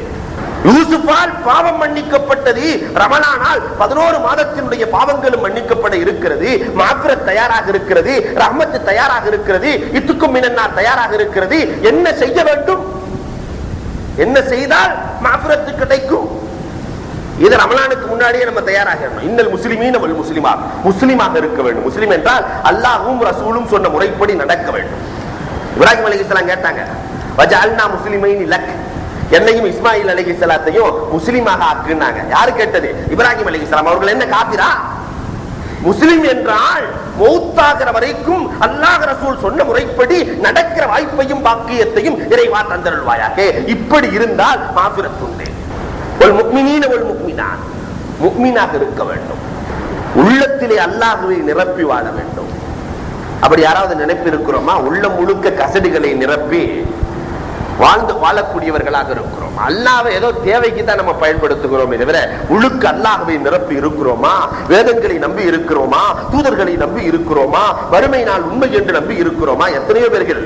யூசுஃபால் பாவம் மன்னிக்கப்பட்டது, ரமலானால் 11 மாதத்தினுடைய பாவங்களும் மன்னிக்கப்பட இருக்கிறது. மஃபிரத் தயாராக இருக்கிறது, ரஹ்மத் தயாராக இருக்கிறது, இத்துக்கும் மினன்னார் தயாராக இருக்கிறது. என்ன செய்ய வேண்டும்? என்ன செய்தால் மஃபிரத் கிடைக்கும்? இது ரமலானுக்கு முன்னாடியே நம்ம தயாராகணும். இன்னல் முஸ்லிமீன வல் முஸ்லிமா, முஸ்லிமாக இருக்க வேண்டும். முஸ்லிம் என்றால் அல்லாஹ்வும் ரசூலும் சொன்ன முறைப்படி நடக்க வேண்டும். இப்ராஹிம் அலைஹிஸ்ஸலாம் கேட்டாங்க, வஜஅல்னா முஸ்லிமைனி லக், என்னையும் இஸ்மாயில் அலைஹிஸ்ஸலாத்தையும் முஸ்லிமாக ஆக்குனாங்க. யாரு கேட்டது? இப்ராஹிம் அலைஹிஸ்ஸலாம். அவர்கள் என்ன காபிரா? முஸ்லிம் என்றால் மௌத்தாகிற வரைக்கும் அல்லாஹ் ரசூல் சொன்ன முறைப்படி நடக்கிற வாய்ப்பையும் பாக்கியத்தையும் இறைவா தந்தருள்வாயாக. இப்படி இருந்தால் மாஃபிரத் உண்டு. வல் முஃமினீன வல் முஃமினாத், முஃமினாக இருக்க வேண்டும். உள்ளத்திலே அல்லாஹ்வை நிரப்பி வாழ வேண்டும். அப்படி யாராவது நினைப்பு இருக்கிறோமா? உள்ளம் முழுக்க கசடுகளை நிரப்பி வாழ்ந்து வாழக்கூடியவர்களாக இருக்கிறோம். அல்லாஹ்வை ஏதோ தேவைக்கு தான் நம்ம பயன்படுத்துகிறோமே தவிர முழுக்க அல்லாஹ்வை நிரப்பி இருக்கிறோமா? வேதங்களை நம்பி இருக்கிறோமா? தூதர்களை நம்பி இருக்கிறோமா? வறுமை நாள் உண்மை என்று நம்பி இருக்கிறோமா? எத்தனையோ பேர்கள்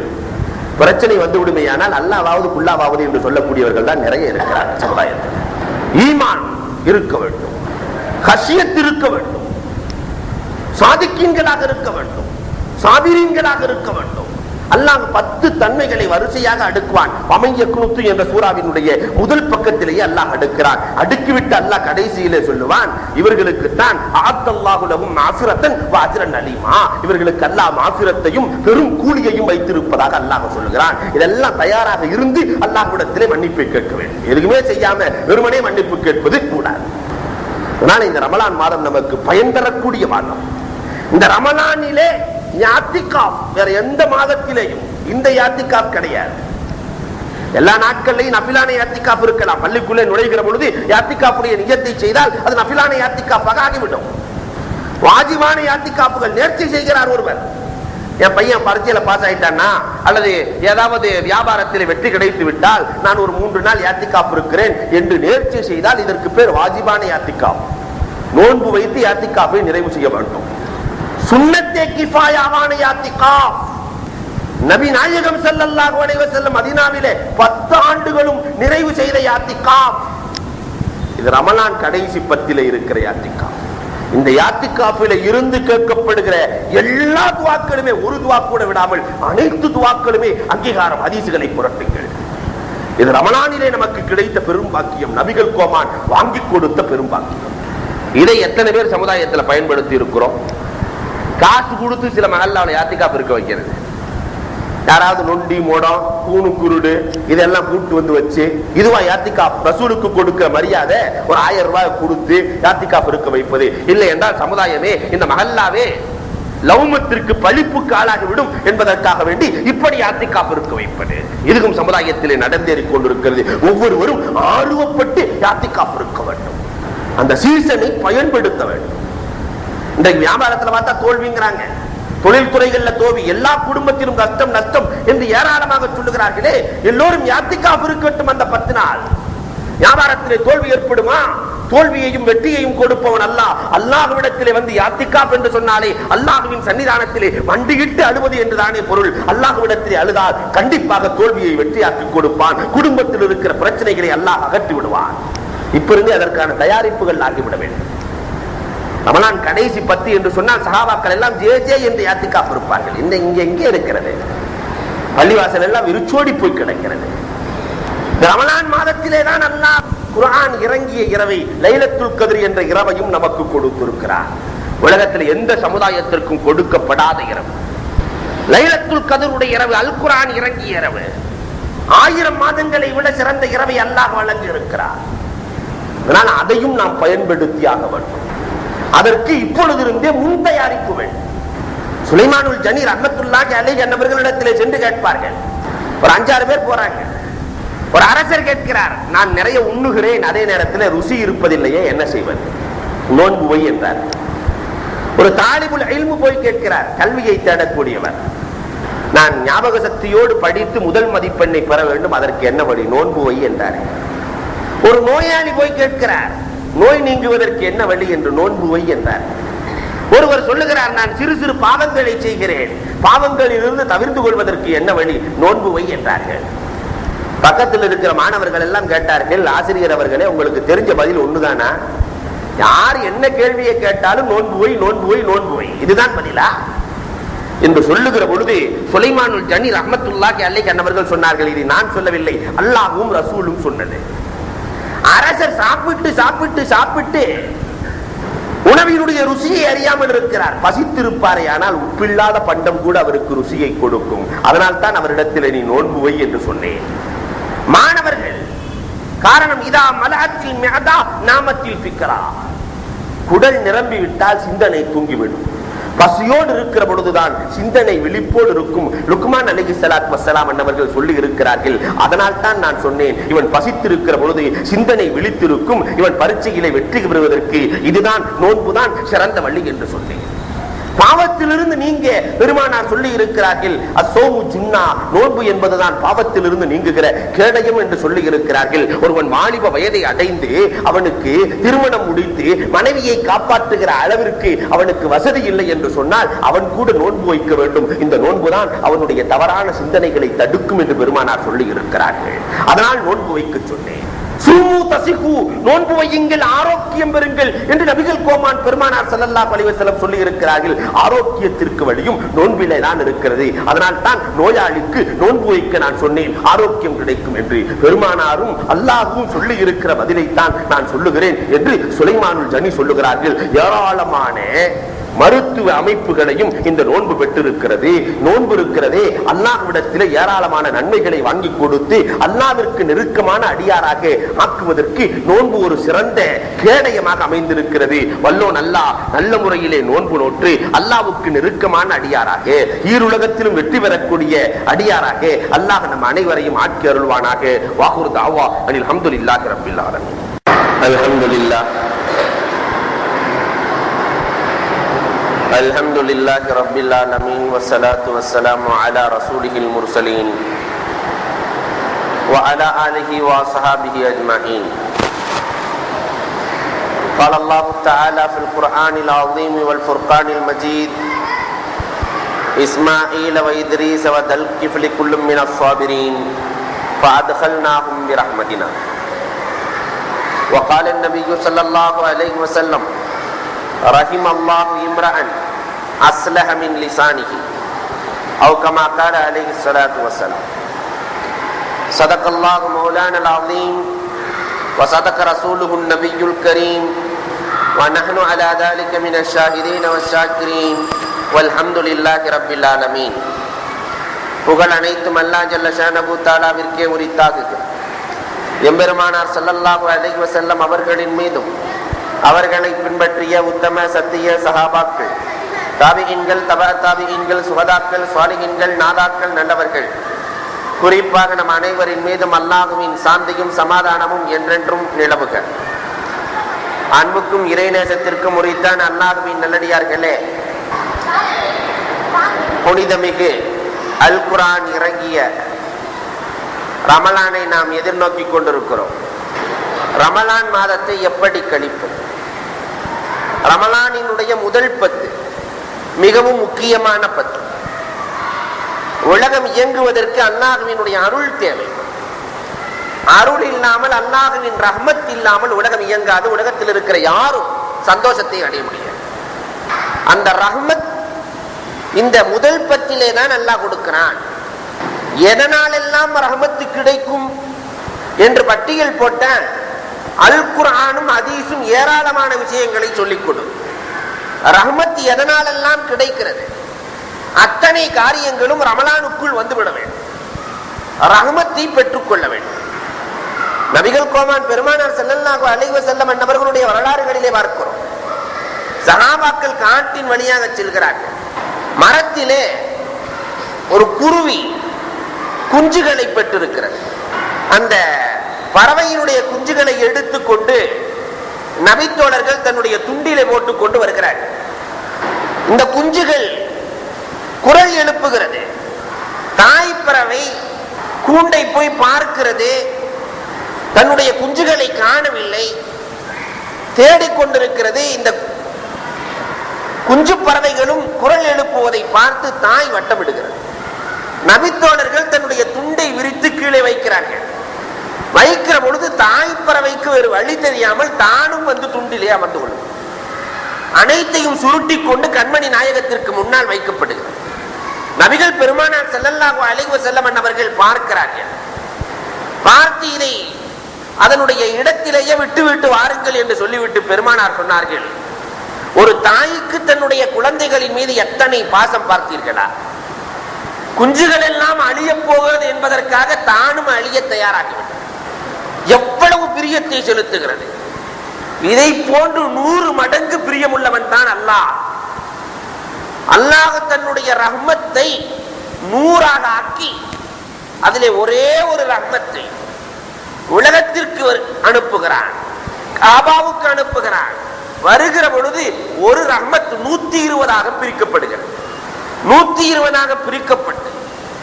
பிரச்சனை வந்து விடுமையானால் அல்லாஹ்வாவது குல்லாவாவது என்று சொல்லக்கூடியவர்கள் தான் நிறைய இருக்கிறார்கள் சமுதாயத்தில். ஈமான் இருக்க வேண்டும், ஹஷியத் இருக்க வேண்டும், சாதிக்கீன்களாக இருக்க வேண்டும், சாபிரீன்களாக இருக்க வேண்டும். அல்லாஹ் 10 தன்மைகளை வரிசையாக அடுக்குவான். வமையக்குனுத்து என்ற சூராவினுடைய முதல் பக்கத்திலேயே அல்லாஹ் அடுக்கிறான். அடுக்கிவிட்டு அல்லாஹ் கடைசியிலே சொல்லுவான், இவர்களுக்கு தான் ஆத்தல்லாஹு லஹும் மஃபிரத்தன் வ அஜ்ரன் அலீமா, இவர்களுக்கு அல்லாஹ் மஃபிரத்தையும் பெரும் கூலியையும் வைத்திருப்பதாக அல்லாஹ் சொல்லுகிறான். இதெல்லாம் தயாராக இருந்து அல்லாஹ்விடத்திலே மன்னிப்பு கேட்க வேண்டும். எதுவுமே செய்யாம வெறுமனே மன்னிப்பு கேட்பது கூடாது. அதனால இந்த ரமலான் மாதம் நமக்கு பயன் தரக்கூடிய மாதம். இந்த ரமலானிலே யாத்திகாஃப் வேற எந்த மாதத்திலேயும் இந்த யாத்திகாஃப் கிடையாது. எல்லா நாட்கள்லையும் நஃபிலான யாத்திகாஃப் இருக்கலாம். பள்ளிக்குள்ளே நுழைகிற பொழுது யாத்திகாஃபுடைய நியத்தை செய்தால் அது நஃபிலான யாத்திகாஃபாக ஆகிவிடும். வாஜிபான யாத்திகாஃப்கள் நேர்ச்சி செய்கிறார் ஒருவர், என் பையன் பரீட்சையில பாஸ் ஆயிட்டான்னா அல்லது ஏதாவது வியாபாரத்தில் வெற்றி கிடைத்து விட்டால் நான் ஒரு 3 நாள் யாத்திகாஃப் இருக்கிறேன் என்று நேர்ச்சி செய்தால் இதற்கு பேர் வாஜிபான யாத்திகாஃப். நோன்பு வைத்து யாத்திகாஃபை நிறைவு செய்ய வேண்டும். சுன்னத்தே கிஃபாயாவான யாத்திகாஃப் நபி நாயகம் ஸல்லல்லாஹு அலைஹி வஸல்லம் மதீனாவிலே 10 ஆண்டுகளும் நிறைவு செய்த யாத்திகாஃப். இது ரமலான் கடைசி 10 இருக்கிற யாத்திகாஃப். இந்த யாத்திகாஃபில இருந்து கேட்கப்படுகிற எல்லா துஆக்களுமே, ஒரு துஆ கூட விடாமல் அனைத்து துஆக்களுமே அங்கீகாரம். ஹதீஸ்களை புரட்டுங்கள். இது ரமலானிலே நமக்கு கிடைத்த பெரும் பாக்கியம், நபிகள் கோமான் வாங்கி கொடுத்த பெரும் பாக்கியம். இதை எத்தனை பேர் சமுதாயத்தில் பயன்படுத்தி இருக்கிறோம்? காசு கொடுத்து சில மஹல்லாவுல யாத்திகாஃப் இருக்க வைக்கிறது. யாராவது நொண்டி மோடம் கூணு குருடு இதெல்லாம் கூட்டு வந்து வச்சு இதுவா யாத்திகாஃப்? ரசூலுக்கு கொடுக்கிற மரியாதை ஒரு 1000 ரூபாய் கொடுத்து யாத்திகாஃப் இருக்க வைப்பது இல்லை என்றால் சமுதாயமே, இந்த மஹல்லாவே லௌமத்திற்கு பழிப்புக்கு ஆளாகிவிடும் என்பதற்காக வேண்டி இப்படி யாத்திகாஃப் இருக்க வைப்பது இதுக்கும் சமுதாயத்திலே நடந்தேறிக் கொண்டிருக்கிறது. ஒவ்வொருவரும் ஆர்வப்பட்டு யாத்திகாஃப் இருக்க வேண்டும், அந்த சீசனை பயன்படுத்த வேண்டும். இன்றைக்கு வியாபாரத்தில் பார்த்தா தோல்விங்கிறாங்க, தொழில்துறைகள்ல தோல்வி, எல்லா குடும்பத்திலும் கஷ்டம் நஷ்டம் என்று ஏராளமாக சொல்லுகிறார்களே. எல்லோரும் யாத்திகாஃப் இருக்கட்டும். அந்த 10 நாள் வியாபாரத்திலே தோல்வி ஏற்படுமா? தோல்வியையும் வெற்றியையும் கொடுப்பவன் அல்லாஹ். அல்லாஹ்விடத்திலே வந்து யாத்திகாஃப் என்று சொன்னாலே அல்லாஹ்வின் சன்னிதானத்திலே மண்டியிட்டு அழுவது என்றுதானே பொருள். அல்லாஹ்விடத்திலே அழுதால் கண்டிப்பாக தோல்வியை வெற்றியாக்கி கொடுப்பான். குடும்பத்தில் இருக்கிற பிரச்சனைகளை அல்லாஹ் அகற்றி விடுவான். இப்ப இருந்து அதற்கான தயாரிப்புகள் ஆகிவிட வேண்டும். ரமலான் கடைசி 10 என்று சொன்னால் சஹாபாக்கள் எல்லாம் ஜே என்று யாத்திகாஃப் இருப்பார்கள். இங்க எங்கே இருக்கிறது? பள்ளிவாசல் எல்லாம் விருச்சோடி போய் கிடக்கிறது. ரமலான் மாதத்திலே தான் அல்லாஹ் குர்ஆன் இறங்கிய இரவை, லைலத்துல் கத்ர் என்ற இரவையும் நமக்கு கொடுத்திருக்கிறார். உலகத்தில் எந்த சமுதாயத்திற்கும் கொடுக்கப்படாத இரவு லைலத்துல் கத்ருடைய இரவு, அல் குர்ஆன் இறங்கிய இரவு. 1000 மாதங்களை விட சிறந்த இரவை அல்லாஹ் வழங்கி இருக்கிறார். அதனால் அதையும் நாம் பயன்படுத்தியாக வேண்டும். அதற்கு இப்பொழுதிருந்தே முன் தயாரிப்பு வேண்டும். சுலைமானுல் ஜனி ரஹ்மத்துல்லாஹி அலைஹி என்பவர்களிடத்திலே சென்று கேட்பார்கள். ஒரு 5-6 பேர் போறாங்க. ஒரு அரசர் கேட்கிறார், நான் நிறைய உண்ணுகிறேன், அதே நேரத்தில் ருசி இருப்பதில்லையே, என்ன செய்வது? நோன்பு வை என்றார். ஒரு தாலிபுல் இல்மு போய் கேட்கிறார், கல்வியை தேடக்கூடியவர், நான் ஞாபக சக்தியோடு படித்து முதல் மதிப்பெண்ணை பெற வேண்டும், அதற்கு என்ன வழி? நோன்பு வை என்றார். ஒரு நோயாளி போய் கேட்கிறார், நோய் நீங்குவதற்கு என்ன வழி என்று? நோன்பு வை என்றார். ஒருவர் சொல்லுகிறார், நான் சிறு சிறு பாவங்களை செய்கிறேன், பாவங்களில் இருந்து தவிர்த்து கொள்வதற்கு என்ன வழி? நோன்பு வை என்றார்கள். பக்கத்தில் இருக்கிற மாணவர்கள் எல்லாம் கேட்டார்கள், ஆசிரியர் அவர்களே, உங்களுக்கு தெரிஞ்ச பதில் ஒண்ணுதானா? யார் என்ன கேள்வியை கேட்டாலும் நோன்புவை நோன்புவை நோன்புவை, இதுதான் பதிலா என்று சொல்லுகிற பொழுது சுலைமானுல் ஜனி ரஹ்மத்துல்லாஹி அலைஹி அன்னவர்கள் சொன்னார்கள், இது நான் சொல்லவில்லை, அல்லாஹ்வும் ரசூலும் சொன்னது. அரசர் சாப்பிட்டு சாப்பிட்டு சாப்பிட்டு உணவினுடைய ருசியை அறியாமல் இருக்கிறார். பசித்திருப்பாரே, ஆனால் உப்பில்லாத பண்டம் கூட அவருக்கு ருசியை கொடுக்கும். அதனால் தான் அவரிடத்தில் நீ நோன்புவை என்று சொன்னேன். மாணவர்கள் காரணம், இதா மலஅத்தில் மிஅதா நாமத்தில் ஃபிக்ரா, குடல் நிரம்பி விட்டால் சிந்தனை தூங்கிவிடும். பசியோடு இருக்கிற பொழுதுதான் சிந்தனை விழிப்போடு இருக்கும். லுக்மான் அலைஹிஸ்ஸலாத்து வஸ்ஸலாம் அன்னவர்கள் சொல்லி இருக்கிறார்கள். அதனால் தான் நான் சொன்னேன், இவன் பசித்திருக்கிற பொழுது சிந்தனை விழித்திருக்கும், இவன் பரீட்சையிலே வெற்றி பெறுவதற்கு இதுதான் நோன்புதான் சிறந்த வழி என்று சொன்னேன். பாவத்திலிருந்து நீங்க பெருமானார் சொல்லி இருக்கிறார்கள், அஸ்ஸௌமு ஜுன்னா, நோன்பு என்பதுதான் பாவத்திலிருந்து நீங்குகிற கேடயம் என்று சொல்லி இருக்கிறார்கள். ஒருவன் வாலிப வயதை அடைந்து அவனுக்கு திருமணம் முடித்து மனைவியை காப்பாற்றுகிற அளவிற்கு அவனுக்கு வசதி இல்லை என்று சொன்னால் அவன் கூட நோன்பு வைக்க வேண்டும். இந்த நோன்புதான் அவனுடைய தவறான சிந்தனைகளை தடுக்கும் என்று பெருமானார் சொல்லி இருக்கிறார்கள். அதனால் நோன்பு வைக்க சொன்னேன். நோன்பு வையுங்கள், ஆரோக்கியம் பெறுங்கள் என்று நபிகள் கோமான் பெருமானார் ஸல்லல்லாஹு அலைஹி வஸல்லம் சொல்லி இருக்கிறார்கள். ஆரோக்கியத்திற்கு வழியும் நோன்பிலே தான் இருக்கிறது. அதனால் தான் நோயாளிக்கு நோன்பு வைக்க நான் சொன்னேன், ஆரோக்கியம் கிடைக்கும் என்று. பெருமானாரும் அல்லாஹ்வும் சொல்லி இருக்கிற பதிலைத்தான் நான் சொல்லுகிறேன் என்று சுலைமானுல் ஜனி சொல்லுகிறார்கள். ஏராளமான மருத்துவ அமைப்புகளையும் இந்த நோன்பு பெற்றிருக்கிறது. நோன்பு இருக்கிறதே அல்லாஹ்விடத்திலே ஏராளமான நன்மைகளை வாங்கி கொடுத்து அல்லாஹ்விற்கு நெருக்கமான அடியாராக ஆக்குவதற்கு நோன்பு ஒரு சிறந்த கேடயமாக அமைந்திருக்கிறது. வல்லோன் அல்லாஹ் நல்ல முறையிலே நோன்பு நோற்று அல்லாஹ்வுக்கு நெருக்கமான அடியாராக, ஈருலகத்திலும் வெற்றி பெறக்கூடிய அடியாராக அல்லாஹ் நம் அனைவரையும் ஆக்கி அருள்வானாக. வாகுர் தாவா அனில் ஹம்துலில்லாஹி ரப்பில் ஆலமீன். அல்ஹம்துலில்லாஹ் الحمد لله رب العالمين والصلاة والسلام على رسوله المرسلين وعلى آله وصحابه أجمعين. قال الله تعالى في القرآن العظيم والفرقان المجيد إسماعيل وإدريس وذا الكفل كل من الصابرين فأدخلناهم برحمتنا. وقال النبي صلى الله عليه وسلم رحم الله امرأ أصلح من لسانه أو كما قال عليه الصلاة والسلام. صدق الله مولانا العظيم وصدق رسوله النبي الكريم ونحن على ذلك من الشاهدين والشاكرين والحمد لله رب العالمين. புகழ் அனைத்தும் அல்லாஹ் ஜல்ல ஷானஹு தஆலாவிற்கே உரித்தாகுக. எம்பெருமானார் ஸல்லல்லாஹு அலைஹி வஸல்லம் அவர்களின் மீதும் அவர்களை பின்பற்றிய உத்தம சத்திய சஹாபாக்கள், தாபிஈன்கள், தபா தாபிஈன்கள், சுஹதாக்கள், சாலிஹீன்கள், நாதாக்கள், நல்லவர்கள், குறிப்பாக நம் அனைவரின் மீதும் அல்லாஹ்வின் சாந்தியும் சமாதானமும் என்றென்றும் நிலவுக. அன்புக்கும் இறைநேசத்திற்கும் உரித்தான் அல்லாஹ்வின் நல்லடியார்களே, புனிதமிகு அல் குர்ஆன் இறங்கிய ரமலானை நாம் எதிர்நோக்கி கொண்டிருக்கிறோம். ரமலான் மாதத்தை எப்படி கழிப்பது? ரமலானினுடைய முதல் 10 மிகவும் முக்கியமான 10. உலகம் இயங்குவதற்கு அல்லாஹ்வினுடைய அருள் தேவை. அருள் இல்லாமல், அல்லாஹ்வின் ரஹ்மத் இல்லாமல் உலகம் இயங்காது. உலகத்தில் இருக்கிற யாரும் சந்தோஷத்தை அடைய முடியாது. அந்த ரஹ்மத் இந்த முதல் 10 தான் அல்லாஹ் கொடுக்கிறான். எதனாலெல்லாம் ரஹ்மத்து கிடைக்கும் என்று பட்டியல் போட்ட அல் குர்ஆனும் ஹதீஸும் ஏராளமான விஷயங்களை சொல்லிக் கொடு. ரஹ்மத் எதனாலெல்லாம் கிடைக்கிறது, அத்தனை காரியங்களும் ரமலானுக்குள் வந்துவிட வேண்டும். ரஹ்மத்தை பெற்றுக்கொள்ள வேண்டும். நபிகள் கோமான் பெருமானார் ஸல்லல்லாஹு அலைஹி வஸல்லம் அவர்களுடைய வரலாறுகளிலே பார்க்கிறோம். சஹாபாக்கள் காட்டின் வழியாக செல்கிறார்கள். மரத்திலே ஒரு குருவி குஞ்சுகளை பெற்றிருக்கிறது. அந்த பறவையினுடைய குஞ்சுகளை எடுத்துக்கொண்டு நபித்தோழர்கள் தன்னுடைய துண்டிலே போட்டுக் கொண்டு வருகிறார்கள். இந்த குஞ்சுகள் குரல் எழுப்புகிறது. தாய் பறவை கூண்டை போய் பார்க்கிறது. தன்னுடைய குஞ்சுகளை காணவில்லை, தேடிக்கொண்டிருக்கிறது. இந்த குஞ்சு பறவைகளும் குரல் எழுப்புவதை பார்த்து தாய் வட்டமிடுகிறது. நபித்தோழர்கள் தன்னுடைய துண்டை விரித்து கீழே வைக்கிறார்கள். வைக்கிற பொழுது தாய்ப்பறவைக்கு ஒரு வழி தெரியாமல் தானும் வந்து துண்டிலே அமர்ந்து கொள்ளும். அனைத்தையும் சுருட்டி கொண்டு கண்மணி நாயகத்திற்கு முன்னால் வைக்கப்படுகிறது. நபிகள் பெருமானார் ஸல்லல்லாஹு அலைஹி வஸல்லம் அவர்கள் பார்க்கிறார்கள். பார்த்து இதை அதனுடைய இடத்திலேயே விட்டு விட்டு வாருங்கள் என்று சொல்லிவிட்டு பெருமானார் சொன்னார்கள், ஒரு தாய்க்கு தன்னுடைய குழந்தைகளின் மீது எத்தனை பாசம் பார்த்தீர்களா? குஞ்சுகள் எல்லாம் அழிய போகிறது என்பதற்காக தானும் அழிய தயாராகிவிட்டது. எவ்வளவு பிரியத்தை செலுத்துகிறது! இதை போன்று 100 மடங்கு பிரியமுள்ளவன் தான் அல்லாஹ். அல்லாஹ் தன்னுடைய ரஹ்மத்தை 100ஆக ஆக்கி அதிலே ஒரே ஒரு ரஹ்மத்தை உலகத்திற்கு அனுப்புகிறான், காபாவுக்கு அனுப்புகிறான். வருகிற பொழுது ஒரு ரஹ்மத் 120ஆக பிரிக்கப்படுகிறது. 120ஆக பிரிக்கப்பட்டு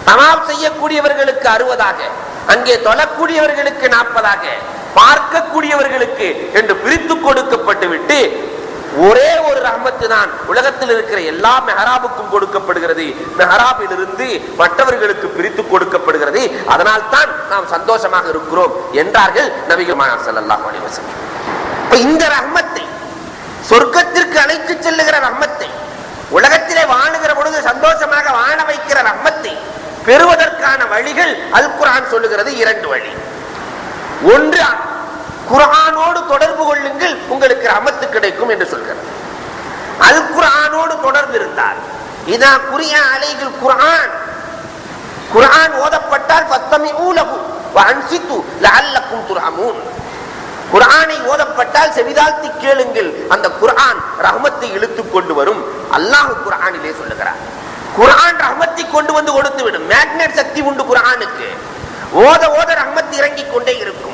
தவாப் செய்யக்கூடியவர்களுக்கு 60ஆக, அங்கே தொழக்கூடியவர்களுக்கு 40ஆக, பார்க்கக்கூடியவர்களுக்கு என்று பிரித்து கொடுக்கப்பட்டு விட்டு ஒரே ஒரு ரஹ்மத்து தான் உலகத்தில் இருக்கிற எல்லா மெஹராபுக்கும் கொடுக்கப்படுகிறது. மெஹராபிலிருந்து மற்றவர்களுக்கு பிரித்து கொடுக்கப்படுகிறது. அதனால் தான் நாம் சந்தோஷமாக இருக்கிறோம் என்றார்கள் நபிகள் ஸல்லல்லாஹு அலைஹி வஸல்லம். இந்த ரஹ்மத்தை, சொர்க்கத்திற்கு அழைத்து செல்லுகிற ரஹ்மத்தை, உலகத்திலே வாழுகிற பொழுது சந்தோஷமாக வாழ வைக்கிற ரஹ்மத்தை பெறுவதற்கான வழிகள் அல் குர்ஆன் சொல்லுகிறது. 2 வழி. ஒன்று, குர்ஆனோடு தொடர்பு கொள்ளுங்கள், உங்களுக்கு ரஹ்மத்து கிடைக்கும் என்று சொல்கிறது. அல் குர்ஆனோடு தொடர்பு இருந்தால், இதா குரியா அலைஹில் குர்ஆன், குர்ஆன் ஓதப்பட்டால் ஃபஸ்தமிஊ லஹு வ அன்சித்து லஅல்லக்கும் துர்ஹமூன், குர்ஆனை ஓதப்பட்டால் செவிதாழ்த்தி கேளுங்கள், அந்த குர்ஆன் ரஹ்மத்தை இழுத்துக் கொண்டு வரும். அல்லாஹ் குர்ஆனிலே சொல்லுகிறார், குர்ஆன் ரஹ்மத்தை கொண்டு வந்து கொடுத்து விடும். மேக்னெட் சக்தி உண்டு குர்ஆனுக்கு. ஓத ஓத ரஹ்மத் இறங்கிக் கொண்டே இருக்கும்.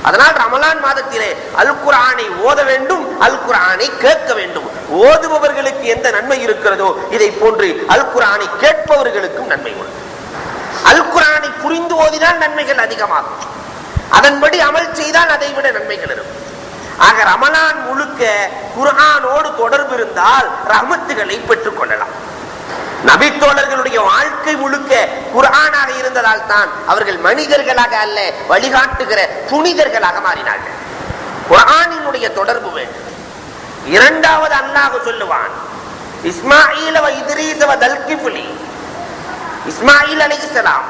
அதனால் ரமலான் மாதத்திலே அல் குர்ஆனை ஓத வேண்டும், அல் குர்ஆனை கேட்க வேண்டும். ஓதுபவர்களுக்கு எந்த நன்மை இருக்கிறதோ இதை போன்று அல் குர்ஆனை கேட்பவர்களுக்கும் நன்மை உண்டு. அல் குர்ஆனை புரிந்து ஓதினால் நன்மைகள் அதிகமாகும், அதன்படி அமல் செய்தால் அதை விட நன்மைகள் இருக்கும். ஆக ரமலான் முழுக்க குர்ஆனோடு தொடர்பு இருந்தால் ரஹ்மத்துகளை பெற்றுக் கொள்ளலாம். நபித்தோழர்களுடைய வாழ்க்கை முழுக்க குர்ஆனாக இருந்ததால் தான் அவர்கள் மனிதர்களாக அல்ல, வழிகாட்டுகிற புனிதர்களாக மாறினார்கள். குர்ஆனினுடைய தொடர்பு வேண்டும். 2வது அல்லாஹ் சொல்லுவான், இஸ்மாயில் வ இத்ரீஸ் வ தல்கிஃப்லி, இஸ்மாயில் அலைஹிஸ்ஸலாம்,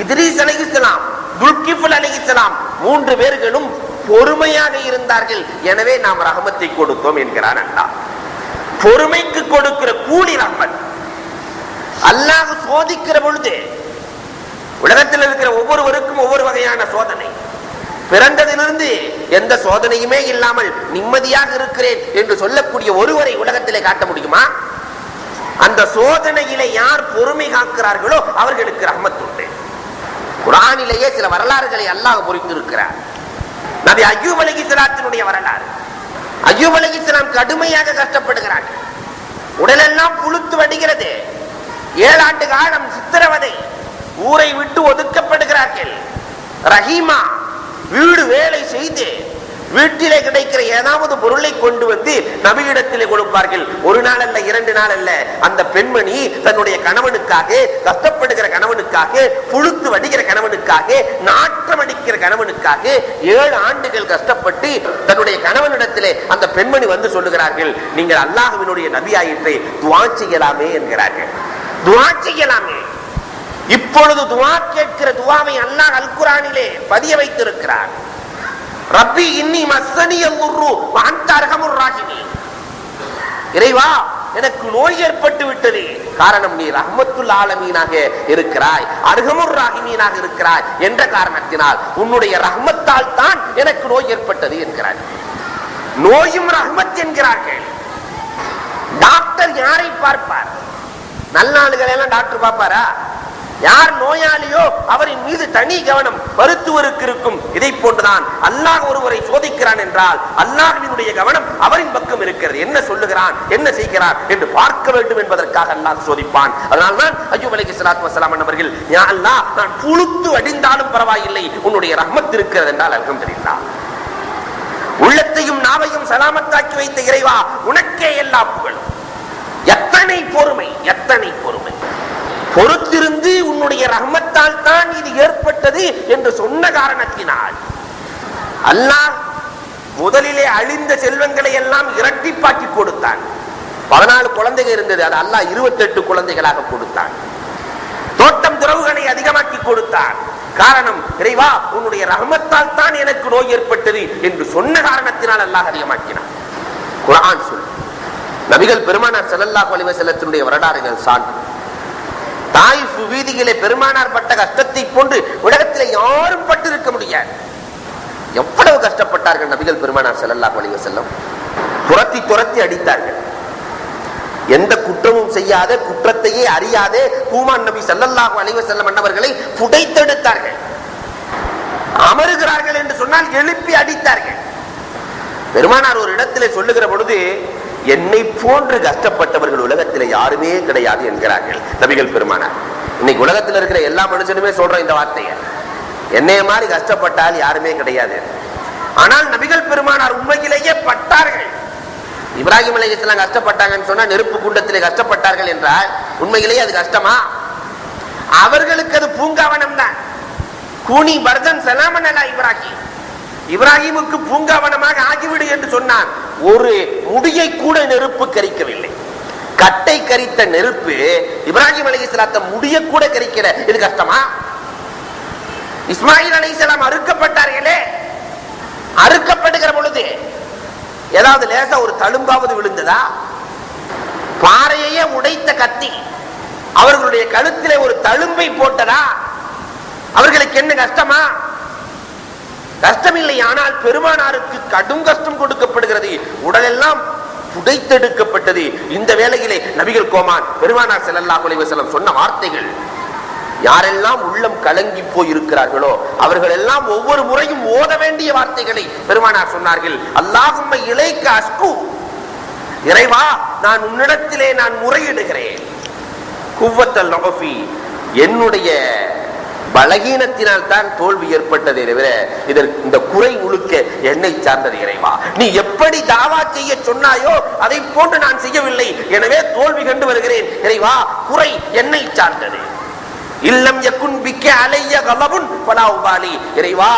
இத்ரீஸ் அலைஹிஸ்ஸலாம், துல்கிஃப்ல் அலைஹிஸ்ஸலாம் 3 பேர்களும் பொறுமையாக இருந்தார்கள். எனவே நாம் ரஹ்மத்தை கொடுத்தோம் என்கிறான் அல்லாஹ். பொறுமைக்கு கொடுக்கிற கூலி ரஹ்மத். அல்லாஹ் சோதிக்கிற பொழுது உலகத்தில் இருக்கிற ஒவ்வொருவருக்கும் ஒவ்வொரு வகையான சோதனை. பிறந்ததிலிருந்து எந்த சோதனையுமே இல்லாமல் நிம்மதியாக இருக்கிறேன் என்று சொல்லக்கூடிய ஒருவரை உலகத்திலே காட்ட முடியுமா? அந்த சோதனையிலே யார் பொறுமை காக்கிறார்களோ அவர்களுக்கு ரஹ்மத் உண்டு. குர்ஆனிலேயே சில வரலாறுகளை அல்லாஹ் புரிந்திருக்கிறார். நபி அய்யூப் அலைஹிஸ்ஸலாத்தினுடைய வரலாறு. அய்யூப் அலைஹிஸ்ஸலாம் கடுமையாக கஷ்டப்படுகிறார்கள். உடலெல்லாம் புழுத்து வடிகிறது. 7 ஆண்டு காலம் சித்திரவதை. ஊரை விட்டு ஒதுக்கப்படுகிறார்கள். ரஹீமா வீடு வேலை செய்து வீட்டிலே கிடைக்கிற ஏதாவது பொருளை கொண்டு வந்து நபியிடத்திலே கொடுப்பார்கள். 1 நாள் அல்ல, 2 நாள் அல்ல. அந்த பெண்மணி தன்னுடைய கணவனுக்காக, கஷ்டப்படுகிற கணவனுக்காக, புழுத்து வடிகிற கணவனுக்காக, நாற்றம் அடிக்கிற கணவனுக்காக 7 ஆண்டுகள் கஷ்டப்பட்டு தன்னுடைய கணவனிடத்திலே அந்த பெண்மணி வந்து சொல்லுகிறார்கள், நீங்கள் அல்லாஹ்வினுடைய நபியாயிற்றை துஆ செய்யலாமே என்கிறார்கள். துஆ செய்யலாமே. இப்பொழுது துஆ கேட்கிற துஆவை அல்லாஹ் அல் குர்ஆனிலே பதிய வைத்திருக்கிறார். ரப்பி இன்னி மஸ்ஸனியல் துர்ரு வ அன்த அர்ஹமுர் ராஹிமீன். இறைவா, எனக்கு நோய் ஏற்பட்டு விட்டது, காரணம் நீ ரஹ்மத்துல் ஆலமீனாக இருக்கிறாய், அர்ஹமுர் ராஹிமீனாக இருக்கிறாய் என்ற காரணத்தினால் உன்னுடைய ரஹ்மத்தால் தான் எனக்கு நோய் ஏற்பட்டது என்கிறார். நோயும் ரஹ்மத் என்கிறார்கள். டாக்டர் யாரை பார்ப்பார்? நல்ல ஆளுகளை எல்லாம் டாக்டர் பார்ப்பாரா? யார் நோயாளியோ அவரின் மீது தனி கவனம் மருத்துவருக்கு இருக்கும். இதை போன்றுதான் அல்லாஹ் ஒருவரை சோதிக்கிறான் என்றால் அல்லாஹ்வினுடைய கவனம் அவரின் பக்கம் இருக்கிறது. என்ன சொல்லுகிறான், என்ன செய்கிறான் என்று பார்க்க வேண்டும் என்பதற்காக அல்லாஹ் சோதிப்பான். அதனால்தான் அய்யூப் அலைஹிஸ்ஸலாத்து வஸலாம் அவர்கள், யா அல்லாஹ், நான் புழுத்து அடிந்தாலும் பரவாயில்லை, உன்னுடைய ரஹ்மத் இருக்கிறது என்றால் அல்ஹம்துலில்லாஹ். உள்ளத்தையும் நாவையும் சலாமத்தாக்கி வைத்த இறைவா, உனக்கே எல்லா புகழும். எத்தனை பொறுமை, எத்தனை பொறுமை! பொறுத்திருந்து உன்னுடைய ரஹ்மத்தால் தான் இது ஏற்பட்டது என்று சொன்ன காரணத்தினால் அல்லாஹ் முதலிலே அழிந்த செல்வங்களை எல்லாம் இரட்டிப்பாக்கி கொடுத்தான். 14 குழந்தைகள் இருந்தது, அது அல்லாஹ் 28 குழந்தைகளாக கொடுத்தான். தோட்டம் துறவுகளை அதிகமாக்கி கொடுத்தான். காரணம், இறைவா உன்னுடைய ரஹ்மத்தால் தான் எனக்கு நோய் ஏற்பட்டது என்று சொன்ன காரணத்தினால் அல்லாஹ் அதிகமாக்கினான். குர்ஆன் சொல். நபிகள் பெருமானார் ஸல்லல்லாஹு அலைஹி வஸல்லத்தினுடைய வரலாறுகள் சான்று. தாயிஃப் வீதியிலே பெருமானார் பட்ட கஷ்டத்தை போன்று உலகத்திலே யாரும் பட்டிருக்க முடியாது. எவ்வளவு கஷ்டப்பட்டார்கள் நபிகள் பெருமானார் ஸல்லல்லாஹு அலைஹி வஸல்லம். துரத்தி துரத்தி அடித்தார்கள். எந்த குற்றமும் செய்யாத, குற்றத்தையே அறியாதே கூமான் நபி ஸல்லல்லாஹு அலைஹி வஸல்லம் அன்னவர்களை புடைத்தெடுத்தார்கள். அமருகிறார்கள் என்று சொன்னால் எழுப்பி அடித்தார்கள். பெருமானார் ஒரு இடத்திலே சொல்லுகிற பொழுது, என்னை போன்று கஷ்டப்பட்டவர்கள் உலகத்தில் யாருமே கிடையாது என்கிறார்கள் நபிகள் பெருமானார். இன்னைக்கு உலகத்தில் இருக்கிற எல்லா மனுஷனுமே சொல்ற இந்த வார்த்தையை, என்னைய மாதிரி கஷ்டப்பட்டால் யாருமே கிடையாது. ஆனால் நபிகள் பெருமானார் உண்மையிலேயே பட்டார்கள். இப்ராஹிம் அலைஹிஸ்ஸலாம் கஷ்டப்பட்டாங்கன்னு சொன்னா நெருப்பு குண்டத்திலே கஷ்டப்பட்டார்கள் என்றால் உண்மையிலேயே அது கஷ்டமா? அவர்களுக்கு அது பூங்காவனம் தான். கூனி பர்தன் சலாமன் அலா இப்ராஹிம், இப்ராஹிமுக்கு பூங்காவனமாக ஆகிவிடு என்று சொன்னான். ஒரு முடியை கூட நெருப்பு கரிக்கவில்லை. கட்டை கரித்த நெருப்பு இப்ராஹிம் அலைஹிஸ்ஸலாத்த முடிய கூட கரிக்கிற, இது கஷ்டமா? இஸ்மாயில் அலைஹிஸ்ஸலாம் அறுக்கப்பட்டார்களே, அறுக்கப்படுகிற பொழுது ஏதாவது லேசா ஒரு தழும்பாவது விழுந்ததா? பாறையே உடைத்த கத்தி அவர்களுடைய கழுத்திலே ஒரு தழும்பை போட்டதா? அவர்களுக்கு என்ன கஷ்டமா? கஷ்டமில்லை. ஆனால் பெருமானாருக்கு கடும் கஷ்டம் கொடுக்கப்படுகிறது. உடலெல்லாம் புடைத்தெடுக்கப்பட்டது. இந்த வேளையிலே நபிகள் கோமான் பெருமானார் ஸல்லல்லாஹு அலைஹி வஸல்லம் சொன்ன வார்த்தைகள், யாரெல்லாம் உள்ளம் கலங்கி போயிருக்கிறார்களோ அவர்கள் எல்லாம் ஒவ்வொரு முறையும் ஓத வேண்டிய வார்த்தைகளை பெருமானார் சொன்னார்கள். அல்லாஹும்ம இலைக்க அஸ்கு, இறைவா நான் உன்னிடத்திலே நான் முறையிடுகிறேன். குவ்வத்தல் நஃபி, என்னுடைய பலகீனத்தினால் தான் தோல்வி ஏற்பட்டதே தவிர இந்த குறை முழுக்க என்னை சார்ந்தது. இறைவா நீ எப்படி தாவா செய்ய சொன்னாயோ அதை போன்று நான் செய்யவில்லை, எனவே தோல்வி கண்டு வருகிறேன். இறைவா குறை என்னை சார்ந்தது. இல்லம் யகுன் பிக்க அலைய கலபுன் ஃபலா உபாலி, இறைவா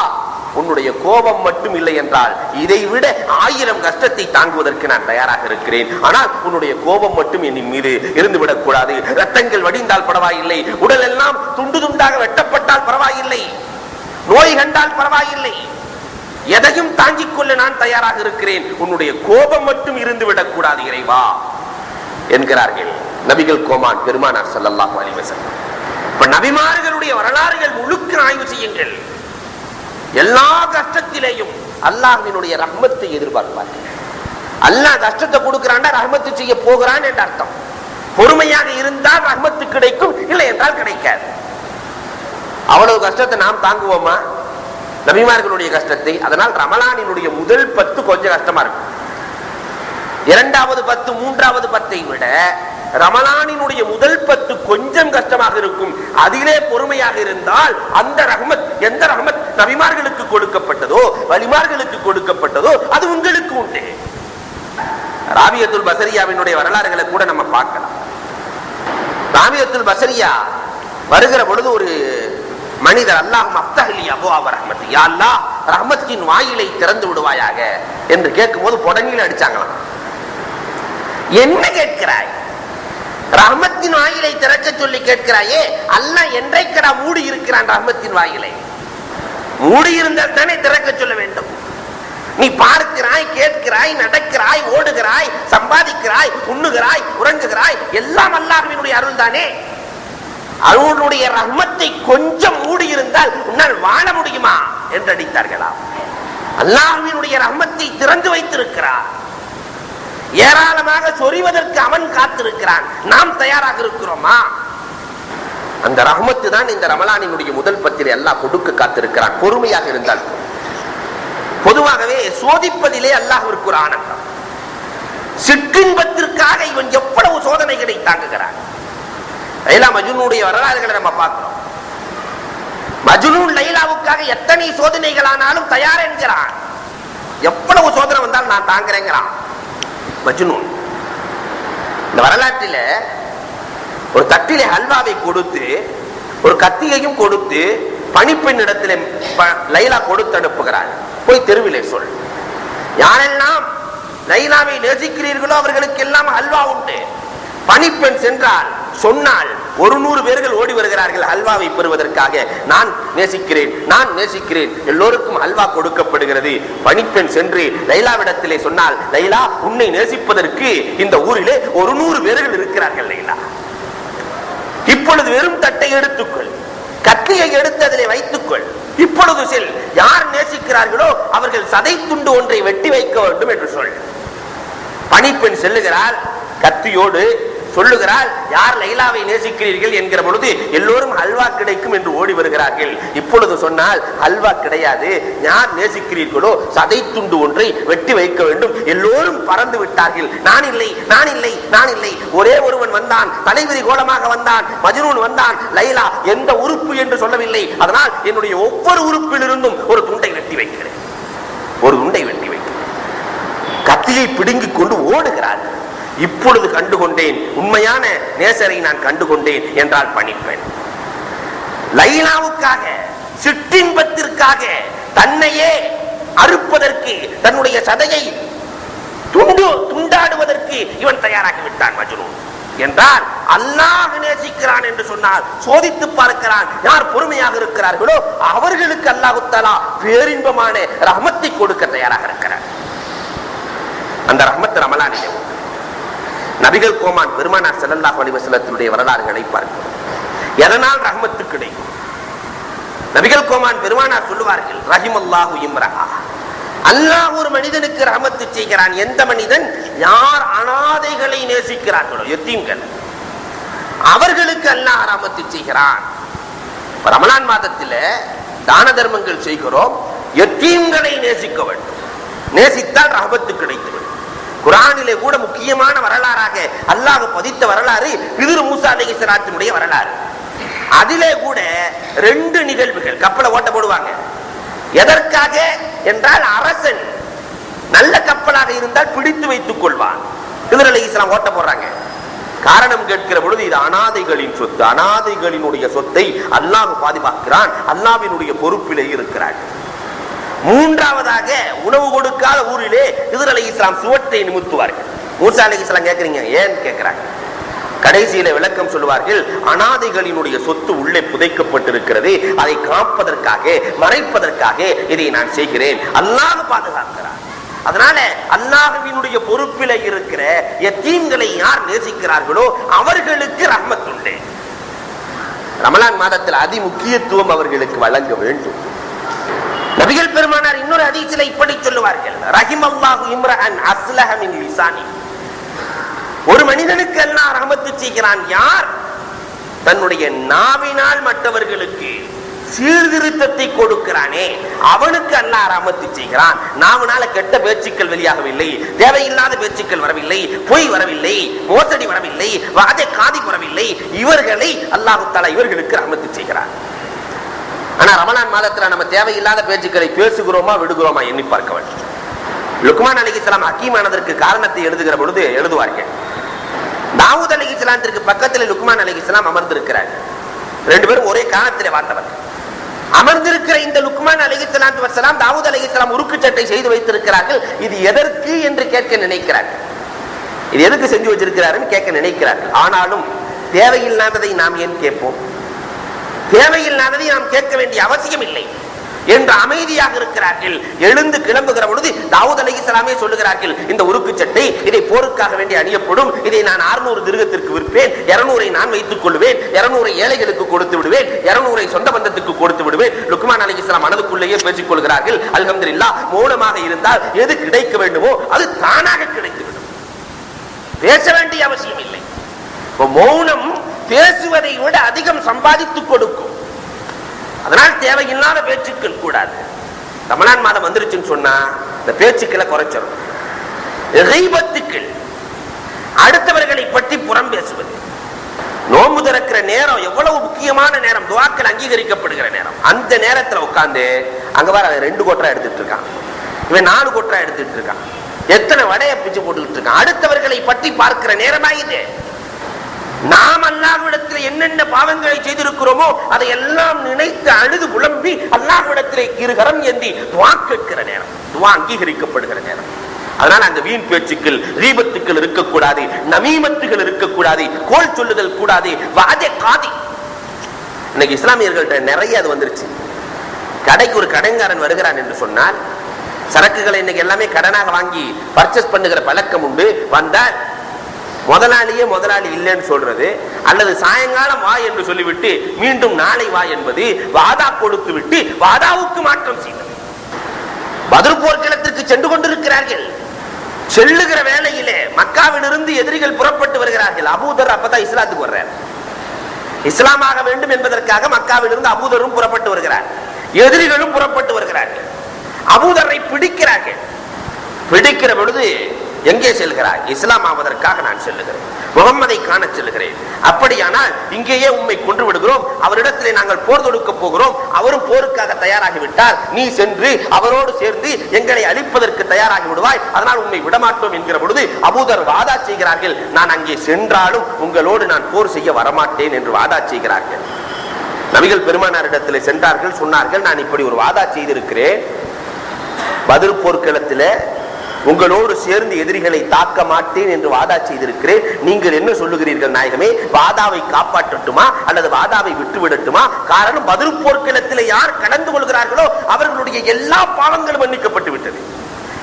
உன்னுடைய கோபம் மட்டும் இல்லை என்றால் இதை விட 1000 கஷ்டத்தை தாங்குவதற்கு நான் தயாராக இருக்கிறேன். ஆனால் உன்னுடைய கோபம் மட்டும் என் மீது இருந்துவிடக் கூடாது. ரத்தங்கள் வடிந்தால் பரவாயில்லை, உடல் எல்லாம் துண்டு துண்டாக வெட்டப்பட்டால் பரவாயில்லை, நோய் கண்டால் பரவாயில்லை, எதையும் தாங்கிக் கொள்ள நான் தயாராக இருக்கிறேன். உன்னுடைய கோபம் மட்டும் இருந்து விடக் கூடாது இறைவா என்கிறார்கள் நபிகள் கோமான் பெருமானார் ஸல்லல்லாஹு அலைஹி வஸல்லம். இப்ப நபிமார்களுடைய வரலாறுகள் முழுக்க ஆய்வு செய்யுங்கள். எல்லா கஷ்டத்திலேயும் அல்லாஹ்வினுடைய ரஹ்மத்தை எதிர்பார்ப்பார்கள். அல்லாஹ் கஷ்டத்தை கொடுக்கிறான், ரஹ்மத்து செய்ய போகிறான் என்ற அர்த்தம். பொறுமையாக இருந்தால் ரஹ்மத்து கிடைக்கும், இல்லை என்றால் கிடைக்காது. அவ்வளவு கஷ்டத்தை நாம் தாங்குவோமா? நபிமார்களுடைய கஷ்டத்தை. அதனால் ரமலானினுடைய முதல் 10 கொஞ்சம் கஷ்டமா இருக்கும். 2வது 10 3வது 10ஐ விட ரமலானினுடைய முதல் 10 கொஞ்சம் கஷ்டமாக இருக்கும். அதிலே பொறுமையாக இருந்தால் அந்த ரஹ்மத், எந்த ரஹ்மத் நபிமார்களுக்கு கொடுக்கப்பட்டதோ வலிமார்களுக்கு கொடுக்கப்பட்டதோ அது உங்களுக்கு உண்டு. ராபியத்துல் பஸரியாவினுடைய வரலாறுகளை கூட நம்ம பார்க்கலாம். ராபியத்துல் பஸரியா வருகிற பொழுது ஒரு மனிதர், அல்லாஹ் மஃப்தஹ்லி அபுவாப ரஹ்மத், யா அல்லாஹ் ரஹ்மத்தின் வாயிலை திறந்து விடுவாயாக என்று கேட்கும்போது புடங்கில அடிச்சாங்களாம். என்ன கேட்கிறாய்? ரஹ்மத்தின் வாயிலை திறக்க சொல்லி கேட்கிறாயே, அல்லாஹ் என்றைக்கடா மூடி இருக்கிறான் ரஹ்மத்தின் வாயிலை? மூடி இருந்தால் தானே திறக்க சொல்ல வேண்டும். நீ பார்க்கிறாய், கேட்கிறாய், நடக்கிறாய், ஓடுகிறாய், சம்பாதிக்கிறாய், உண்ணுகிறாய், உறங்குகிறாய், எல்லாம் அல்லாஹ்வினுடைய அருள் தானே. அவனுடைய ரஹ்மத்தை கொஞ்சம் மூடி இருந்தால் உன்னால் வாழ முடியுமா என்று அடித்தார்களா? அல்லாஹ்வினுடைய ரஹ்மத்தை திறந்து வைத்திருக்கிறார், ஏராளமாக சொறிவதற்கு அவன் காத்திருக்கிறான். நாம் தயாராக இருக்கிறோமா? அந்த ரஹ்மத்து தான் இந்த ரமலானினுடைய முதல் 10 அல்லாஹ் கொடுக்க காத்திருக்கிறான். பொறுமையாக இருந்தால். பொதுவாகவே சோதிப்பதிலே அல்லாஹ்விற்கு ஒரு ஆனந்தம். சிற்றின்பத்திற்காக இவன் எவ்வளவு சோதனைகளை தாங்குகிறான். லைலா மஜ்னூனுடைய வரலாறுகளை நம்ம பார்க்கிறோம். மஜ்னூன் லைலாவுக்காக எத்தனை சோதனைகளானாலும் தயார் என்கிறான். எவ்வளவு சோதனை வந்தாலும் நான் தாங்குறேங்கிறான் மஜ்னூன். இந்த வரலாற்றில் ஒரு தட்டிலே ஹல்வாவை கொடுத்து ஒரு கத்தியையும் கொடுத்து பணிப்பெண் இடத்திலே லைலா கொடுத்து அனுப்புகிறார். போய் தெருவிலே சொல், யாரெல்லாம் லைலாவை நேசிக்கிறீர்களோ அவர்களுக்கு எல்லாம் ஹல்வா உண்டு. பணிப்பெண் சென்றால் சொன்னால் 100 பேர்கள் ஓடி வருகிறார்கள் ஹல்வாவை பெறுவதற்காக. நான் நேசிக்கிறேன், நான் நேசிக்கிறேன், எல்லோருக்கும் ஹல்வா கொடுக்கப்படுகிறது. பணிப்பெண் சென்று லைலாவிடத்திலே சொன்னால், லைலா உன்னை நேசிப்பதற்கு இந்த ஊரிலே 100 பேர்கள் இருக்கிறார்கள் லைலா, இப்பொழுது வெறும் தட்டை எடுத்துக்கொள், கத்தியை எடுத்து அதிலே வைத்துக்கொள், இப்பொழுது செல், யார் நேசிக்கிறார்களோ அவர்கள் சதை துண்டு ஒன்றை வெட்டி வைக்க வேண்டும் என்று சொல். பணிப்பெண் செல்லுகிறாள், கத்தியோடு சொல்லுகிறாள், யார் லைலாவை நேசிக்கிறீர்கள் என்கிற பொழுது எல்லோரும் ஹல்வா கிடைக்கும் என்று ஓடி வருகிறார்கள். இப்பொழுது சொன்னால் ஹல்வா கிடையாது, யார் நேசிக்கிறீர்களோ சதை துண்டு ஒன்றை வெட்டி வைக்க வேண்டும். எல்லோரும் பறந்து விட்டார்கள். நான் இல்லை, நான் இல்லை, நான் இல்லை. ஒரே ஒருவன் வந்தான், தலைவிரி கோலமாக வந்தான், மஜ்னூன் வந்தான். லைலா எந்த உறுப்பு என்று சொல்லவில்லை, அதனால் என்னுடைய ஒவ்வொரு உறுப்பிலிருந்தும் ஒரு துண்டை வெட்டி வைக்கிறேன், ஒரு துண்டை வெட்டி வைக்கிறேன். கத்தியை பிடுங்கிக் கொண்டு ஓடுகிறார். இப்பொழுது கண்டுகொண்டேன், உண்மையான நேசரை நான் கண்டுகொண்டேன் என்றால் பணிப்பெண். லைலாவுக்காக, சிற்றின்பத்திற்காக தன்னையே அறுப்பதற்கு, தன்னுடைய சதையை துண்டாடுவதற்கு இவன் தயாராகி விட்டான் மஜ்னூன் என்றால், அல்லாஹ் நேசிக்கிறான் என்று சொன்னால் சோதித்து பார்க்கிறான். யார் பொறுமையாக இருக்கிறார்களோ அவர்களுக்கு அல்லாஹ் தஆலா பேரின்பமான ரஹ்மத்தை கொடுக்க தயாராக இருக்கிறார். அந்த ரஹ்மத் ரமலானிலே நபிகள் கோமான் பெருமானார் ஸல்லல்லாஹு அலைஹி வஸல்லத்தினுடைய வரலாறுகளை பார்க்கிறோம். எதனால் ரஹ்மத்து கிடைக்கும்? நபிகள் கோமான் பெருமானார் சொல்லுவார்கள், ரஹிமல்லாஹு இம்ரஹா, அல்லாஹ் ஒரு மனிதனுக்கு ரஹ்மத்து செய்கிறான். எந்த மனிதன்? யார் அனாதைகளை நேசிக்கிறார்களோ, யத்தீம்கள், அவர்களுக்கு அல்லாஹ் ரஹ்மத்து செய்கிறான். ரமலான் மாதத்தில் தான தர்மங்கள் செய்கிறோம், யத்தீம்களை நேசிக்க வேண்டும். நேசித்தால் ரஹ்மத்து கிடைத்துவிடும். குர்ஆனிலே கூட முக்கியமான வரலாறாக அல்லாஹ் பதித்த வரலாறு ஹித்ர் மூசா அலைஹிஸ்ஸலாத்தினுடைய வரலாறு. அதிலே கூட 2 நிகழ்வுகள். கப்பலை ஓட்ட போடுவாங்க. எதற்காக என்றால், அரசன் நல்ல கப்பலாக இருந்தால் பிடித்து வைத்துக் கொள்வான். ஹித்ர் அலைஹிஸ்ஸலாம் ஓட்ட போடுறாங்க. காரணம் கேட்கிற பொழுது, இது அனாதைகளின் சொத்து, அனாதைகளினுடைய சொத்தை அல்லாஹ் பாதுகாக்கிறான், அல்லாஹ்வினுடைய பொறுப்பிலே இருக்கிறார். மூன்றாவதாக, உணவு கொடுக்காத ஊரிலே ஹித்ர் அலைஹிஸ்ஸலாம் சுவற்றை நிமித்துவார்கள். மூசா அலைஹிஸ்ஸலாம் கேட்கிறீங்க, ஏன் கேட்கிறாங்க? கடைசியில விளக்கம் சொல்லுவார்கள், அனாதைகளினுடைய சொத்து உள்ளே புதைக்கப்பட்டிருக்கிறது, அதை காப்பதற்காக, மறைப்பதற்காக இதை நான் செய்கிறேன். அல்லாஹ் பாதுகாக்கிறார். அதனால அல்லாஹ்வினுடைய பொறுப்பில இருக்கிற யத்தீம்களை யார் நேசிக்கிறார்களோ அவர்களுக்கு ரஹ்மத் உண்டு. ரமலான் மாதத்தில் அதி முக்கியத்துவம் அவர்களுக்கு வழங்க வேண்டும். நபிகள் பெருமானார் இன்னொரு ஹதீஸிலே இப்படி சொல்லுவார்கள், ரஹிமல்லாஹு இம்ரஅன் அஸ்லஹ மின் லிசானி, ஒரு மனிதனுக்கு அல்லாஹ் ரஹ்மத்து செய்கிறான், யார் தன்னுடைய நாவினால் மற்றவர்களுக்கு சீர்திருத்தத்தை கொடுக்கிறானே அவனுக்கு அல்லாஹ் ரஹ்மத்து செய்கிறான். நாவினால கெட்ட பேச்சுக்கள் வெளியாகவில்லை, தேவையில்லாத பேச்சுக்கள் வரவில்லை, பொய் வரவில்லை, மோசடி வரவில்லை, வாதை காதி வரவில்லை. இவர்களை அல்லாஹ் தஆலா இவர்களுக்கு ரஹ்மத்து செய்கிறான். ஆனா ரமலான் மாதத்துல நம்ம தேவையில்லாத பேச்சுக்களை பேசுகிறோமா விடுகிறோமா எண்ணி பார்க்க வேண்டும். லுக்மான் அலைஹிஸ்ஸலாம் ஹக்கீமானதற்கு காரணத்தை எழுதுகிற பொழுது எழுதுவார்கள், தாவூத் அலைஹிஸ்ஸலாத்திற்கு பக்கத்தில் லுக்மான் அலைஹிஸ்ஸலாம் அமர்ந்திருக்கிறார். 2 பேரும் ஒரே காலத்திலே வாழ்ந்தவர். அமர்ந்திருக்கிற இந்த லுக்மான் அலைஹிஸ்ஸலாத்து வஸ்ஸலாம் தாவூத் அலைஹிஸ்ஸலாம் உருக்கு சட்டை செய்து வைத்திருக்கிறார்கள். இது எதற்கு என்று கேட்க நினைக்கிறார்கள். இது எதுக்கு செஞ்சு வச்சிருக்கிறாருன்னு கேட்க நினைக்கிறார்கள். ஆனாலும் தேவையில்லாததை நாம் ஏன் கேட்போம்? தேவையில்லாததை நாம் கேட்க வேண்டிய அவசியம் இல்லை என்று அமைதியாக இருக்கிறார்கள். எழுந்து கிளம்புகிற பொழுது தாவூத் அலைஹிஸ்ஸலாமே சொல்லுகிறார்கள், இந்த உருக்கு சட்டை இதை போருக்காக வேண்டி அணியப்படும், இதை நான் 600 திர்ஹத்திற்கு விற்பேன், 200 நான் வைத்துக் கொள்வேன், 200 ஏழைகளுக்கு கொடுத்து விடுவேன், 200 சொந்த பந்தத்துக்கு கொடுத்து விடுவேன். லுக்மான் அலைஹிஸ்ஸலாம் மனதுக்குள்ளேயே பேசிக் கொள்கிறார்கள், அல்ஹம்துலில்லாஹ், மௌனமாக இருந்தால் எது கிடைக்க வேண்டுமோ அது தானாக கிடைத்துவிடும், பேச வேண்டிய அவசியம் இல்லை. மௌனம் பேசுவதை விட அதிகம் சம்பாதித்துக் கொடுக்கும். அதனால் தேவையில்லாத பேச்சுக்கள் கூடாது. ரமலான் மாதம் வந்துருச்சுன்னு சொன்னா இந்த பேச்சுக்களை குறைச்சிடும். கீபத்துக்கள், அடுத்தவர்களை பற்றி புறம் பேசுவது. நோன்பு திறக்கிற நேரம் எவ்வளவு முக்கியமான நேரம், துஆக்கள் அங்கீகரிக்கப்படுகிற நேரம். அந்த நேரத்தில் உட்கார்ந்து அங்க வர 2 கொட்டரா எடுத்துட்டு இருக்கான், இவன் 4 கொட்டரா எடுத்துட்டு இருக்கான், எத்தனை வடைய பிச்சு போட்டுக்கிட்டு இருக்கான். அடுத்தவர்களை பற்றி பார்க்கிற நேரமா இது. நாம் அல்லாஹ்விடத்தில் என்னென்ன பாவங்களை செய்திருக்கிறோமோ அதை எல்லாம் நினைத்து அழுது புலம்பி அல்லாஹ்விடத்திலே இருகரம் ஏந்தி துஆ கேட்கிற நேரம், துஆ அங்கீகரிக்கப்படுகிற நேரம். அதனால அந்த வீண் பேச்சுக்கள், ரீபத்துக்கள் இருக்கக்கூடாது, நமீமத்துகள் இருக்கக்கூடாது, கோல் சொல்லுதல் கூடாது. வாதே காதி இன்னைக்கு இஸ்லாமியர்கள்ட்ட நிறைய அது வந்துருச்சு. கடைக்கு ஒரு கடைக்காரன் வருகிறான் என்று சொன்னால், சரக்குகளை இன்னைக்கு எல்லாமே கடனாக வாங்கி பர்ச்சேஸ் பண்ணுகிற பழக்கம் உண்டு. வந்தால் முதலாளியே முதலாளி இல்லைன்னு சொல்றது, அல்லது சாயங்காலம் வா என்று சொல்லிவிட்டு மீண்டும் நாளை வா என்பது, வாதா கொடுத்து விட்டு வாதாவுக்கு மாற்றம் செய்வது. பத்ர் போர்க்களத்திற்கு சென்று கொண்டிருக்கிறார்கள். செல்லுகிற வேளையிலே மக்காவிலிருந்து எதிரிகள் புறப்பட்டு வருகிறார்கள். அபூதர் அப்பதான் இஸ்லாத்துக்கு வர்றார். இஸ்லாமாக வேண்டும் என்பதற்காக மக்காவிலிருந்து அபூதரும் புறப்பட்டு வருகிறார், எதிரிகளும் புறப்பட்டு வருகிறார்கள். அபூதரை பிடிக்கிறார்கள். பிடிக்கிற பொழுது எங்கே செல்கிறார்? இஸ்லாம் ஆவதற்காக நான் செல்லுகிறேன், முகம்மதை காண செல்லுகிறேன். அப்படியானால் இங்கேயே உம்மை கொன்று விடுகிறோம், அவரிடத்திலே நாங்கள் போர் தொடுக்க போகிறோம், அவரும் போருக்காக தயாராகிவிட்டார், நீ சென்று அவரோடு சேர்ந்து எங்களை அழிப்பதற்கு தயாராகி விடுவாய், அதனால் உம்மை விடமாட்டோம் என்கிற பொழுது அபூதர் வாதா செய்கிறார்கள். நான் அங்கே சென்றாலும் உங்களோடு நான் போர் செய்ய வரமாட்டேன் என்று வாதா செய்கிறார்கள். நபிகள் பெருமானாரிடத்தில் சென்றார்கள், சொன்னார்கள், நான் இப்படி ஒரு வாதா செய்திருக்கிறேன், பத்ர் போர்க்களத்தில் உங்களோடு சேர்ந்து எதிரிகளை தாக்க மாட்டேன் என்று வாதா செய்திருக்கிறேன். நீங்கள் என்ன சொல்லுகிறீர்கள் நாயகமே? வாதாவை காப்பாற்றட்டுமா அல்லது வாதாவை விட்டுவிடட்டுமா? காரணம், பத்ர் போர்க்களத்தில் யார் கலந்து கொள்கிறார்களோ அவர்களுடைய எல்லா பாவங்களும் மன்னிக்கப்பட்டு விட்டது.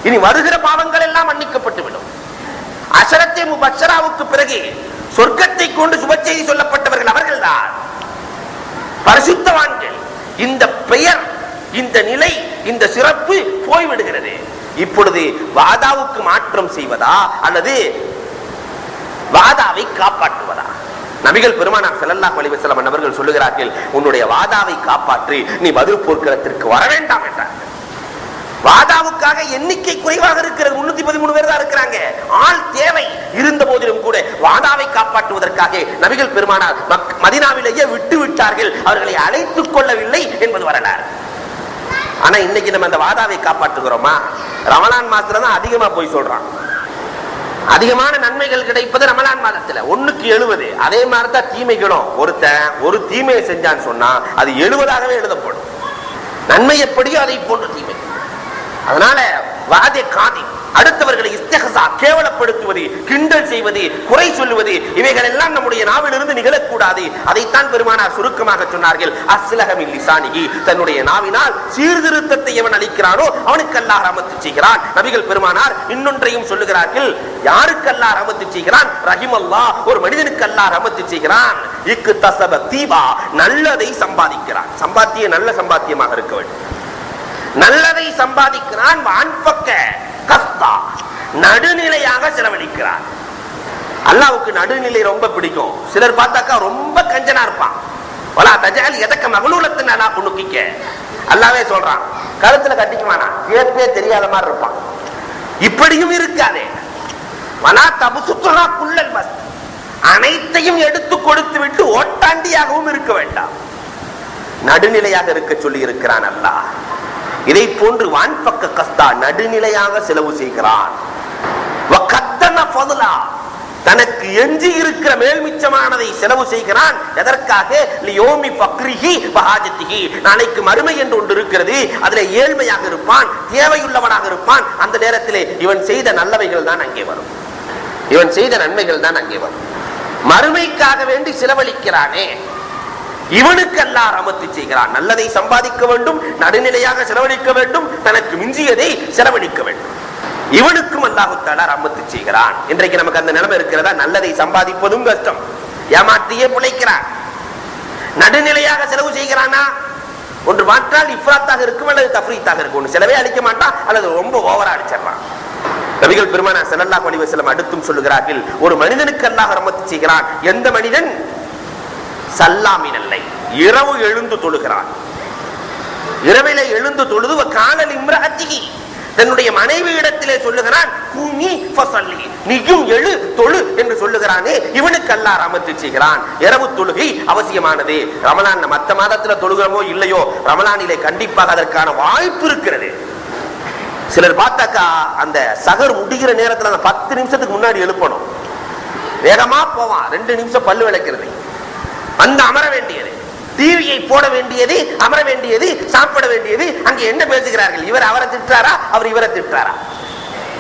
இனி வருகிற பாவங்கள் எல்லாம் மன்னிக்கப்பட்டு விடும். அஷரத்தே முபஷ்ஷராவுக்கு பிறகு சொர்க்கத்தை கொண்டு சுப செய்தி சொல்லப்பட்டவர்கள் அவர்கள் தான் பரிசுத்தவான்கள். இந்த பெயர், இந்த நிலை, இந்த சிறப்பு போய்விடுகிறது. இப்பொழுது வாதாவுக்கு மாற்றம் செய்வதா அல்லது வாதாவை காப்பாற்றுவதா? நபிகள் பெருமானார் ஸல்லல்லாஹு அலைஹி வஸல்லம் அவர்கள் சொல்லுகிறார்கள், உன்னுடைய வாதாவை காப்பாற்றி நீ பத்ர் போர்க்களத்திற்கு வர வேண்டாம் என்றார்கள். வாதாவுக்காக எண்ணிக்கை குறைவாக இருக்கிறது, 313 பேர் தான் இருக்கிறாங்க, ஆள் தேவை. இருந்த போதிலும் கூட வாதாவை காப்பாற்றுவதற்காக நபிகள் பெருமானார் மதீனாவிலேயே விட்டு விட்டார்கள், அவர்களை அழைத்துக் கொள்ளவில்லை என்பது வரலாறு. ஆனா இன்னைக்கு நம்ம அந்த வாதாவை காப்பாற்றுகிறோமா? ரமலான் மாசத்துல தான் அதிகமா போய் சொல்றான். அதிகமான நன்மைகள் கிடைப்பது ரமலான் மாதத்துல, 1/70. அதே மாதிரிதான் தீமைகளும். ஒருத்தன் ஒரு தீமையை செஞ்சான்னு சொன்னா அது 70ஆகவே எழுதப்படும். நன்மை எப்படியோ அதை போன்ற தீமை. அதனால வாதே காதி, அடுத்தவர்களை இஸ்திஹ்ஸா, கேவலப்படுத்துவது, கிண்டல் செய்வது, குறை சொல்லுவது, இவைகள் எல்லாம் நம்முடைய நாவிலிருந்து நிகழக்கூடாது. அதைத்தான் பெருமானார் சுருக்கமாக சொன்னார்கள், அஸ்லஹ மின் லிசானிஹி, தன்னுடைய நாவினால் சீர்திருத்தத்தை எவன் அளிக்கிறானோ அவனுக்கு அல்லாஹ் ரஹ்மத் செய்கிறான். நபிகள் பெருமானார் இன்னொன்றையும் சொல்லுகிறார்கள், யாருக்கு அல்லாஹ் ரஹ்மத் செய்கிறான்? ரஹிமல்லாஹ், ஒரு மனிதனுக்கு அல்லாஹ் ரஹ்மத் செய்கிறான். இக்தஸப தீபா, நல்லதை சம்பாதிக்கிறான். சம்பாத்தியம் நல்ல சம்பாத்தியமாக இருக்க வேண்டும். நல்லதை சம்பாதிக்கிறான். வான்பக்க கஸ்தா, நடுநிலையாக செலவழிக்கிறான். அல்லாஹ்வுக்கு நடுநிலை ரொம்ப பிடிக்கும். சிலர் பார்த்தாக்கா ரொம்ப கஞ்சனா இருப்பான். வலா தஜால் எதக்க மகலூலத்தின் அலா குனுக்கிக்க, அல்லாஹ்வே சொல்றான், கழுத்துல கட்டிக்குவானா, ஏற்பே தெரியாத மாதிரி இருப்பான். இப்படியும் இருக்காதே. வலா தபுசுத்துஹா குல்லல் பஸ், அனைத்தையும் எடுத்து கொடுத்து விட்டு ஓட்டாண்டியாகவும் இருக்க வேண்டாம். நடுநிலையாக இருக்க சொல்லி இருக்கிறான் அல்லாஹ். இதை போன்று வான்பக்க கஸ்தா, நடுநிலையாக செலவு செய்கிறான். தனக்கு எஞ்சி இருக்கிற மேல்மிச்சமானதை செலவு செய்கிறான். எதற்காக? லியோமி ஃபக்ரிஹி வஹாஜத்திஹி, நாளைக்கு மறுமை என்று ஒன்று இருக்கிறது, அதிலே ஏழ்மையாக இருப்பான், தேவையுள்ளவனாக இருப்பான். அந்த நேரத்திலே இவன் செய்த நல்லவைகள் தான் அங்கே வரும், இவன் செய்த நன்மைகள் தான் அங்கே வரும். மறுமைக்காக வேண்டி செலவழிக்கிறானே, இவனுக்கு அல்லாஹ் ரஹ்மத் செய்கிறான். நல்லதை சம்பாதிக்க வேண்டும், நடுநிலையாக செலவழிக்க வேண்டும், தனக்கு மிஞ்சியதை செலவழிக்க வேண்டும். இவனுக்கும் அல்லாஹ் தஆலா ரஹ்மத் செய்கிறான். இன்றைக்கு நமக்கு அந்த நிலைமை இருக்கிறதா? நல்லதை சம்பாதிப்பதும் கஷ்டம், ஏமாற்றியே பிழைக்கிறான். நடுநிலையாக செலவு செய்கிறானா? ஒன்று மாற்றால் இஃப்ராத்தாக இருக்கும் அல்லது தஃப்ரீத்தாக இருக்கும். ஒன்று செலவே அளிக்க மாட்டான் அல்லது ரொம்ப ஓவரா அடிச்சிடறான். நபிகள் பெருமானார் ஸல்லல்லாஹு அலைஹி வஸல்லம் அடுத்தும் சொல்லுகிறார்கள், ஒரு மனிதனுக்கு அல்லாஹ் ரஹ்மத் செய்கிறான். எந்த மனிதன்? சல்லாமினல்லை, இரவு எழுந்து தொழுகிறான். இரவிலே எழுந்து தொழுது காலல் இம்ரஅத்திஹி, தன்னுடைய மனைவி இடத்திலே சொல்லுகிறான், குமி ஃபஸல்லி, நீயும் எழு தொழு என்று சொல்லுகிறானே, இவனுக்கு அல்லாஹ் ரஹ்மத் செய்கிறான். இரவு தொழுகை அவசியமானது. ரமலான் மற்ற மாதத்துல தொழுகிறோமோ இல்லையோ, ரமலானிலே கண்டிப்பாக அதற்கான வாய்ப்பு இருக்கிறது. சிலர் பார்த்தாக்கா அந்த சகர் முடிகிற நேரத்தில் அந்த 10 நிமிஷத்துக்கு முன்னாடி எழுப்பணும். வேகமா போவான், 2 நிமிஷம் பல்லு விளக்கிறது, வந்து அமர வேண்டியது, டிவியை போட வேண்டியது, அமர வேண்டியது, சாப்பிட வேண்டியது. அங்கே என்ன பேசுகிறார்கள்? இவர் அவரை திட்டாரா, அவர் இவரை திட்டாரா?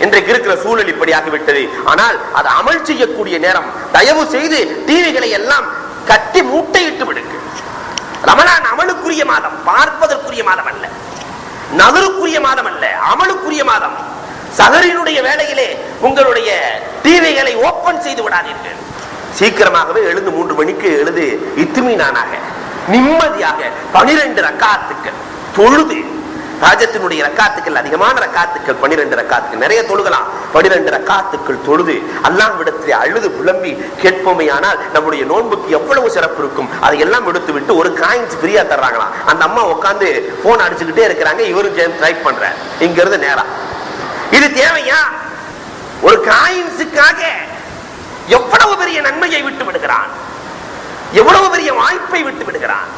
இன்றைக்கு இருக்கிற சூழல் இப்படியாகிவிட்டது. ஆனால் அது அமல் செய்யக்கூடிய நேரம். தயவு செய்து டிவிகளை எல்லாம் கட்டி மூட்டையிட்டு விடுங்க. ரமலான் அமலுக்குரிய மாதம், பார்ப்பதற்குரிய மாதம் அல்ல, நகருக்குரிய மாதம் அல்ல, அமலுக்குரிய மாதம். சஹரினுடைய வேளையிலே உங்களுடைய டிவிகளை ஓபன் செய்து விடாதீர்கள். சீக்கிரமாகவே எழுந்து 3 மணிக்கு எழுது இத்துமீனானாக நிம்மதியாக 12 ரக்காத்துக்கள் தொழுது, ராஜத்தினுடைய ரக்காத்துக்கள் அதிகமான ரக்காத்துக்கள் 12 ரக்காத்துக்கள், நிறைய தொழுகலாம். 12 ரக்காத்துக்கள் தொழுது அல்லாஹ்விடத்திலே அழுது புலம்பி கேட்போமையானால் நம்முடைய நோன்புக்கு எவ்வளவு சிறப்பு இருக்கும். அதையெல்லாம் எடுத்து விட்டு ஒரு காயின்ஸ் ஃப்ரீயா தர்றாங்களாம். அந்த அம்மா உட்காந்து போன் அடிச்சுக்கிட்டே இருக்கிறாங்க, இவரும் டைப் பண்ற இங்க இருந்து நேரா. இது தேவையா? ஒரு காயின்ஸுக்காக எவ்வளவு பெரிய நன்மையை விட்டு விடுகிறான், எவ்வளவு பெரிய வாய்ப்பை விட்டு விடுகிறான்.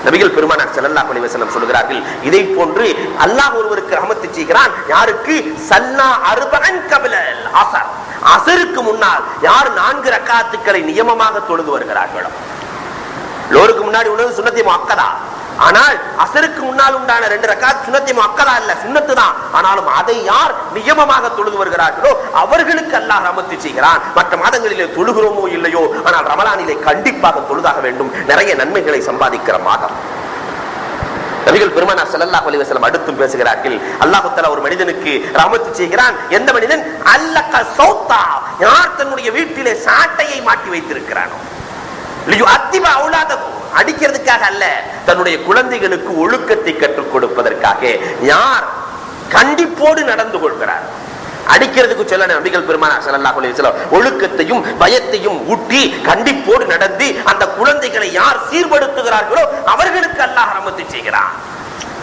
நபிகள் பெருமானார் ஸல்லல்லாஹு அலைஹி வஸல்லம் சொல்கிறார்கள், இதை போன்று அல்லாஹ் ஒருவருக்கு ரஹமத்து செய்கிறான். யாருக்கு? சல்லா அர்பஅன் கபிலல் அஸர், அஸருக்கு முன்னால் யார் 4 ரக்காத்துக்களை நியமமாக தொழுது வருகிறார்களோ. லோருக்கு முன்னாடி உள்ளது சுன்னத்தி முஅக்கதா, ஆனால் அஸருக்கு முன்னால் உண்டான 2 ரக்காத் சுன்னத்தி முஅக்கதா இல்ல, சுன்னத்து தான். ஆனாலும் அதை யார் நியமமாக தொழுது வருகிறார்களோ அவர்களுக்கு அல்லாஹ் ரஹமத்து செய்கிறான். மற்ற மாதங்களிலே தொழுகிறோமோ இல்லையோ, ஆனால் ரமலானிலே கண்டிப்பாக தொழுதாக வேண்டும். நிறைய நன்மைகளை சம்பாதிக்கிற மாதம். நபிகள் பெருமானார் ஸல்லல்லாஹு அலைஹி வஸல்லம் அடுத்தும் பேசுகிறார்கள், அல்லாஹ் தஆலா ஒரு மனிதனுக்கு ரஹமத்து செய்கிறான். எந்த மனிதன்? அல்லக சௌதா, யார் தன்னுடைய வீட்டிலே சாட்டையை மாட்டி வைத்திருக்கிறானோ. லியுஅத்திப அவுலாதஹு, அடிக்கிறதுக்காக அல்ல, தன்னுடைய குழந்தைகளுக்கு ஒழுக்கத்தை கற்றுக் கொடுப்பதற்காக யார் கண்டிப்போடு நடந்து கொள்கிறார். அடிக்கிறதுக்கு சொல்ல நபிகள் பெருமானார் ஸல்லல்லாஹு அலைஹி வஸல்லம் ஒழுக்கத்தையும் பயத்தையும் ஊட்டி கண்டிப்போடு நடந்து அந்த குழந்தைகளை யார் சீர்படுத்துகிறார்களோ அவர்களுக்கு அல்லாஹ் ரஹமத்து செய்கிறான்.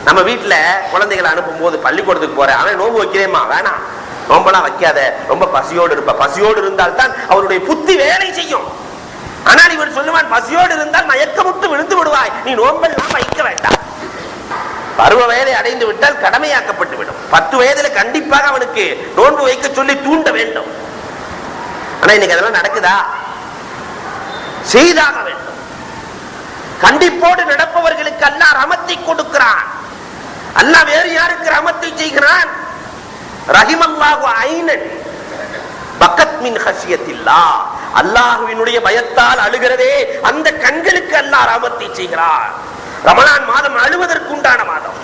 நம்ம வீட்டுல குழந்தைகளை அனுப்பும் போது பள்ளிக்கூடத்துக்கு போற, அவன் நோன்பு வைக்கிறேமா, வேணாம் நோம்பெல்லாம் வைக்காத, ரொம்ப பசியோடு இருப்ப, பசியோடு இருந்தால் தான் அவருடைய புத்தி வேலை செய்யும். ஆனால் இவர் சொல்லுவான், பசியோடு இருந்தால் மயக்கமுட்டு விழுந்து விடுவாய், நீ நோன்பெல்லாம் வைக்க வேண்டாம். பருவ வயதை அடைந்து விட்டால் கடமையாக்கப்பட்டு விடும். 10 வயதுல கண்டிப்பாக அவனுக்கு நோன்பு வைக்க சொல்லி தூண்ட வேண்டும். ஆனா இன்னைக்கு அதெல்லாம் நடக்குதா? செய்தாக வேண்டும். கண்டிப்போடு நடப்பவர்களுக்கு அல்லாஹ் ரஹமத்தை கொடுக்கிறான். அல்லாஹ் வேறு யாருக்கு ரஹமத்தை செய்கிறான்? ரஹிமல்லாஹு ஐனன் பக்கத் மின் ஹஷியத்தில்லாஹ், அல்லாஹ்வினுடைய பயத்தால் அழுகிறதே அந்த கண்களுக்கு அல்லாஹ் ரஹமத்தை செய்கிறான். ரமலான் மாதம் அழுவதற்கு உண்டான மாதம்.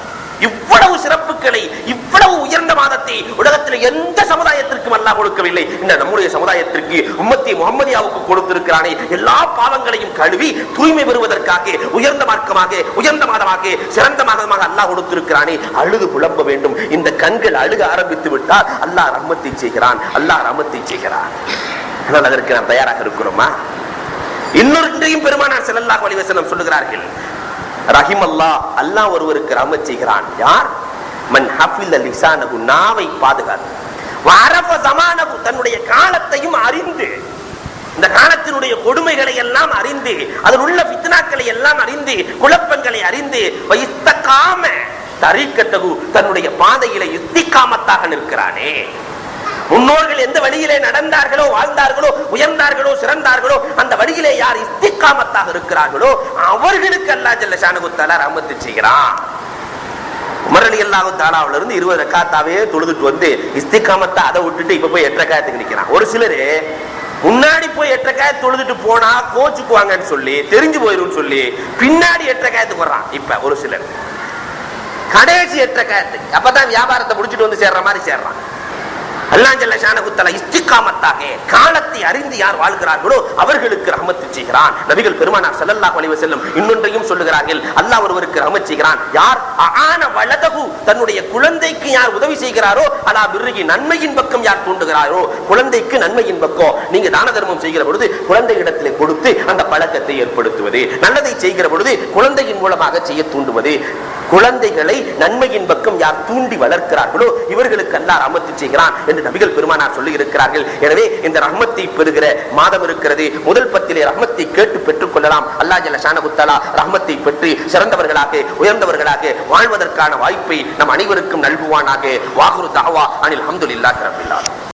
இவ்வளவு சிறப்புகளை, இவ்வளவு உயர்ந்த மாதத்தை உலகத்தில் எந்த சமுதாயத்திற்கும் அல்லாஹ் கொடுக்கவில்லை. இந்த நம்முடைய சமுதாயத்திற்கு உம்மத்தி முஹம்மதியாவுக்கு கொடுத்திருக்கிறானே, எல்லா பாவங்களையும் கழுவி தூய்மை பெறுவதற்காக உயர்ந்த மார்க்கமாக, உயர்ந்த மாதமாக, சிறந்த மாதமாக அல்லாஹ் கொடுத்திருக்கிறானே. அழுது புலம்ப வேண்டும். இந்த கண்கள் அழுக ஆரம்பித்து விட்டால் அல்லாஹ் ரஹ்மத்தை செய்கிறான், அல்லாஹ் ரஹ்மத்தை செய்கிறான். ஆனால் அதற்கு நாம் தயாராக இருக்கிறோமா? இன்னொன்றையும் பெருமானார் ஸல்லல்லாஹு அலைஹி வஸல்லம் சொல்லுகிறார்கள், ரஹிமல்லாஹ், அல்லாஹ் ஒருவருக்கு ரஹ்மத் செய்கிறான். யார்? மன் ஹஃபில லிசானஹு, நாவை பாதுகாத்து, வஅரஃப ஸமானஹு, தன்னுடைய காலத்தையும் அறிந்து, இந்த காலத்தினுடைய கொடுமைகளை எல்லாம் அறிந்து, அதில் உள்ள ஃபித்னாக்களை எல்லாம் அறிந்து, குழப்பங்களை அறிந்து, வஇஸ்தகாம தரீக்கத்தஹு, தன்னுடைய பாதையிலே இஸ்திகாமத்தாக நிற்கிறானே. முன்னோர்கள் எந்த வழியிலே நடந்தார்களோ, வாழ்ந்தார்களோ, உயர்ந்தார்களோ, சிறந்தார்களோ, அந்த வழியிலே யார் இஸ்திகாமத்தாக இருக்கிறார்களோ அவர்களுக்கு அல்லாஹ் ஜல்ல ஷானஹு தஆலா ரஹ்மத் செய்கிறான். உமர் ரலியல்லாஹு தஆலாவில இருந்து 20 ரக்காத்தாவே தொழுதுட்டு வந்து இஸ்திகாமத்தை அதை விட்டுட்டு இப்ப போய் 8 ரக்காத்துக்கு நிக்கிறான். ஒரு சிலர் முன்னாடி போய் 8 ரக்காத் தொழுதுட்டு போனா கோச்சுக்குவாங்கன்னு சொல்லி, தெரிஞ்சு போயிரும் சொல்லி பின்னாடி 8 ரக்காத்துக்கு வர்றான். இப்ப ஒரு சிலர் கடைசி 8 ரக்காத்துக்கு, அப்பதான் வியாபாரத்தை முடிச்சுட்டு வந்து சேர்ற மாதிரி சேர்றான். அல்லாஹ் ஜல்ல ஷானஹு தஆலா இஸ்திகாமத்தாக காலத்தை அறிந்து யார் வாழ்கிறார்களோ அவர்களுக்கு ரஹ்மத் செய்கிறான். நபிகள் பெருமானார் ஸல்லல்லாஹு அலைஹி வஸல்லம் இன்னொன்றையும் சொல்லுகிறார்கள், அல்லாஹ் ஒருவருக்கு ரஹ்மத் செய்கிறான். யார்? ஆன வலதஹு, தன்னுடைய குழந்தைக்கு யார் உதவி செய்கிறாரோ, அலா பிர்ரிஹி, நன்மையின் பக்கம் யார் தூண்டுகிறாரோ, குழந்தைக்கு நன்மையின் பக்கம். நீங்க தான தர்மம் செய்கிற பொழுது குழந்தை இடத்திலே கொடுத்து அந்த பழக்கத்தை ஏற்படுத்துவது, நல்லதை செய்கிற பொழுது குழந்தையின் மூலமாக செய்ய தூண்டுவது, குழந்தைகளை நன்மையின் பக்கம் யார் தூண்டி வளர்க்கிறார்களோ இவர்களுக்கு அல்லாஹ் ரஹ்மத் செய்கிறான் என்று நபிகள் பெருமானார் சொல்லி இருக்கிறார்கள். எனவே இந்த ரஹ்மத்தை பெறுகிற மாதம் இருக்கிறது. முதல் 10 ரஹ்மத்தை கேட்டு பெற்றுக் கொள்ளலாம். அல்லாஹ் ஜல்ல ஷானஹு தஆலா ரஹ்மத்தை பெற்று சிறந்தவர்களாக, உயர்ந்தவர்களாக வாழ்வதற்கான வாய்ப்பை நம் அனைவருக்கும் நல்குவானாக. வாஹிரு தஅவா அனில் ஹம்துலில்லாஹி ரப்பில் ஆலமீன்.